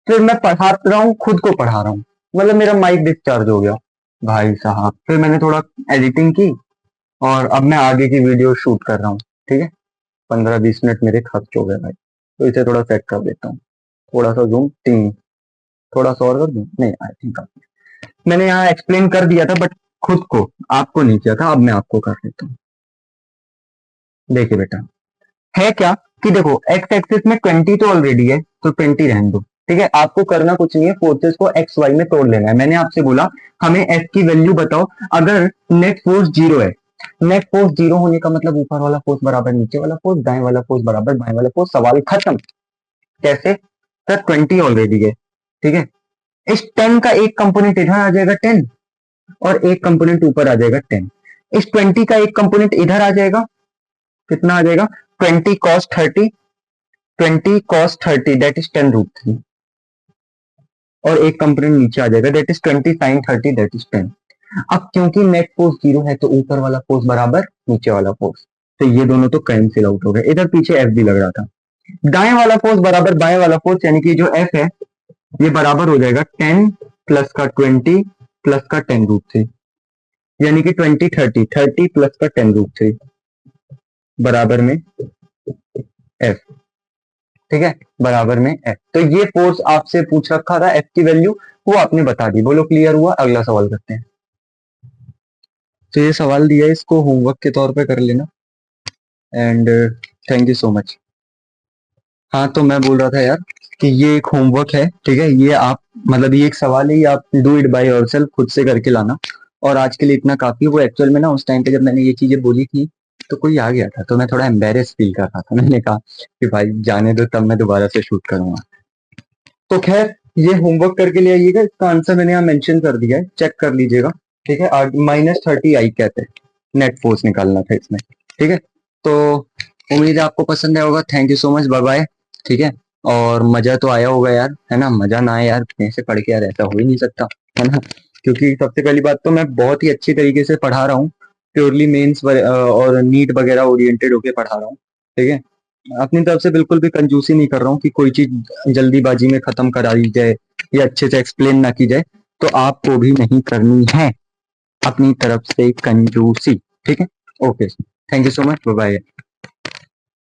फिर मैं पढ़ा रहा हूँ, खुद को पढ़ा रहा हूँ, मतलब मेरा माइक डिस्चार्ज हो गया भाई साहब। फिर मैंने थोड़ा एडिटिंग की, और अब मैं आगे की वीडियो शूट कर रहा हूँ, ठीक है। 15-20 मिनट मेरे खर्च हो गए भाई। तो इसे थोड़ा सेट कर देता हूँ, थोड़ा सा जूम, थोड़ा सा और कर दूं, नहीं आई थिंक मैंने यहाँ एक्सप्लेन कर दिया था, बट खुद को, आपको नहीं किया था। अब मैं आपको कर देता हूँ। देखिए बेटा, है क्या कि देखो एक्स एक्सिस में 20 तो ऑलरेडी है, तो 20 रहने दो, ठीक है। आपको करना कुछ नहीं है, फोर्सेस को एक्स वाई में तोड़ लेना है। मैंने आपसे बोला हमें एफ की वैल्यू बताओ अगर नेट फोर्स 0 है। नेट फोर्स 0 होने का मतलब ऊपर वाला फोर्स बराबर नीचे वाला फोर्स, दाएं वाला फोर्स बराबर बाएं वाला फोर्स, सवाल खत्म। कैसे सर, 20 ऑलरेडी है, ठीक है। इस 10 का एक कंपोनेंट इधर आ जाएगा 10, और एक कंपोनेंट ऊपर आ जाएगा 10। इस 20 का एक कंपोनेंट इधर आ जाएगा, कितना आ जाएगा, 20 cos 30, 20 cos 30 दैट इज 10√3, और एक कंपोनेंट नीचे आ जाएगा that is 20 sin 30 that is 10। अब क्योंकि नेट फोर्स 0 है, तो ऊपर वाला फोर्स बराबर नीचे वाला फोर्स, तो ये दोनों तो कैंसिल आउट हो गए। इधर पीछे एफ भी लग रहा था, दाएं वाला फोर्स बराबर बाएं वाला फोर्स, यानी कि जो एफ है ये बराबर हो जाएगा 10 प्लस का 20 प्लस का 10√3, यानी कि 20 30, 30 प्लस का 10√3 बराबर में एफ, ठीक है, बराबर में एफ। तो ये फोर्स आपसे पूछ रखा था, एफ की वैल्यू, वो आपने बता दी। बोलो क्लियर हुआ, अगला सवाल करते हैं। तो ये सवाल दिया है, इसको होमवर्क के तौर पे कर लेना, and thank you so much. हाँ, तो मैं बोल रहा था यार कि ये एक होमवर्क है, ठीक है। ये आप मतलब ये एक सवाल है, ये आप डू इट बाय योरसेल्फ, खुद से करके लाना। और आज के लिए इतना काफी। वो एक्चुअल में ना उस टाइम पे जब मैंने ये चीजें बोली थी, तो कोई आ गया था, तो मैं थोड़ा एम्बेरस फील कर रहा था। मैंने कहा कि भाई जाने दो, तब मैं दोबारा से शूट करूंगा। तो खैर, ये होमवर्क करके ले आइएगा। इसका आंसर मैंने यहाँ मेंशन कर दिया है, चेक कर लीजिएगा, ठीक है। -30 आई कहते हैं, नेट फोर्स निकालना था इसमें, ठीक है। तो उम्मीद है आपको पसंद आया होगा। Thank you so much, bye bye, ठीक है। और मजा तो आया होगा यार, है ना। मजा ना आए यार, कैसे पढ़ के यार, ऐसा हो ही नहीं सकता, है ना। क्योंकि सबसे पहली बात तो मैं बहुत ही अच्छी तरीके से पढ़ा रहा हूँ, प्योरली मेंस और नीट वगैरह ओरिएंटेड होके पढ़ा रहा हूँ, ठीक है। अपनी तरफ से बिल्कुल भी कंजूसी नहीं कर रहा हूँ कि कोई चीज जल्दीबाजी में खत्म करा दी जाए या अच्छे से एक्सप्लेन ना की जाए। तो आपको भी नहीं करनी है अपनी तरफ से कंजूसी, ठीक है। Okay, thank you so much, bye bye.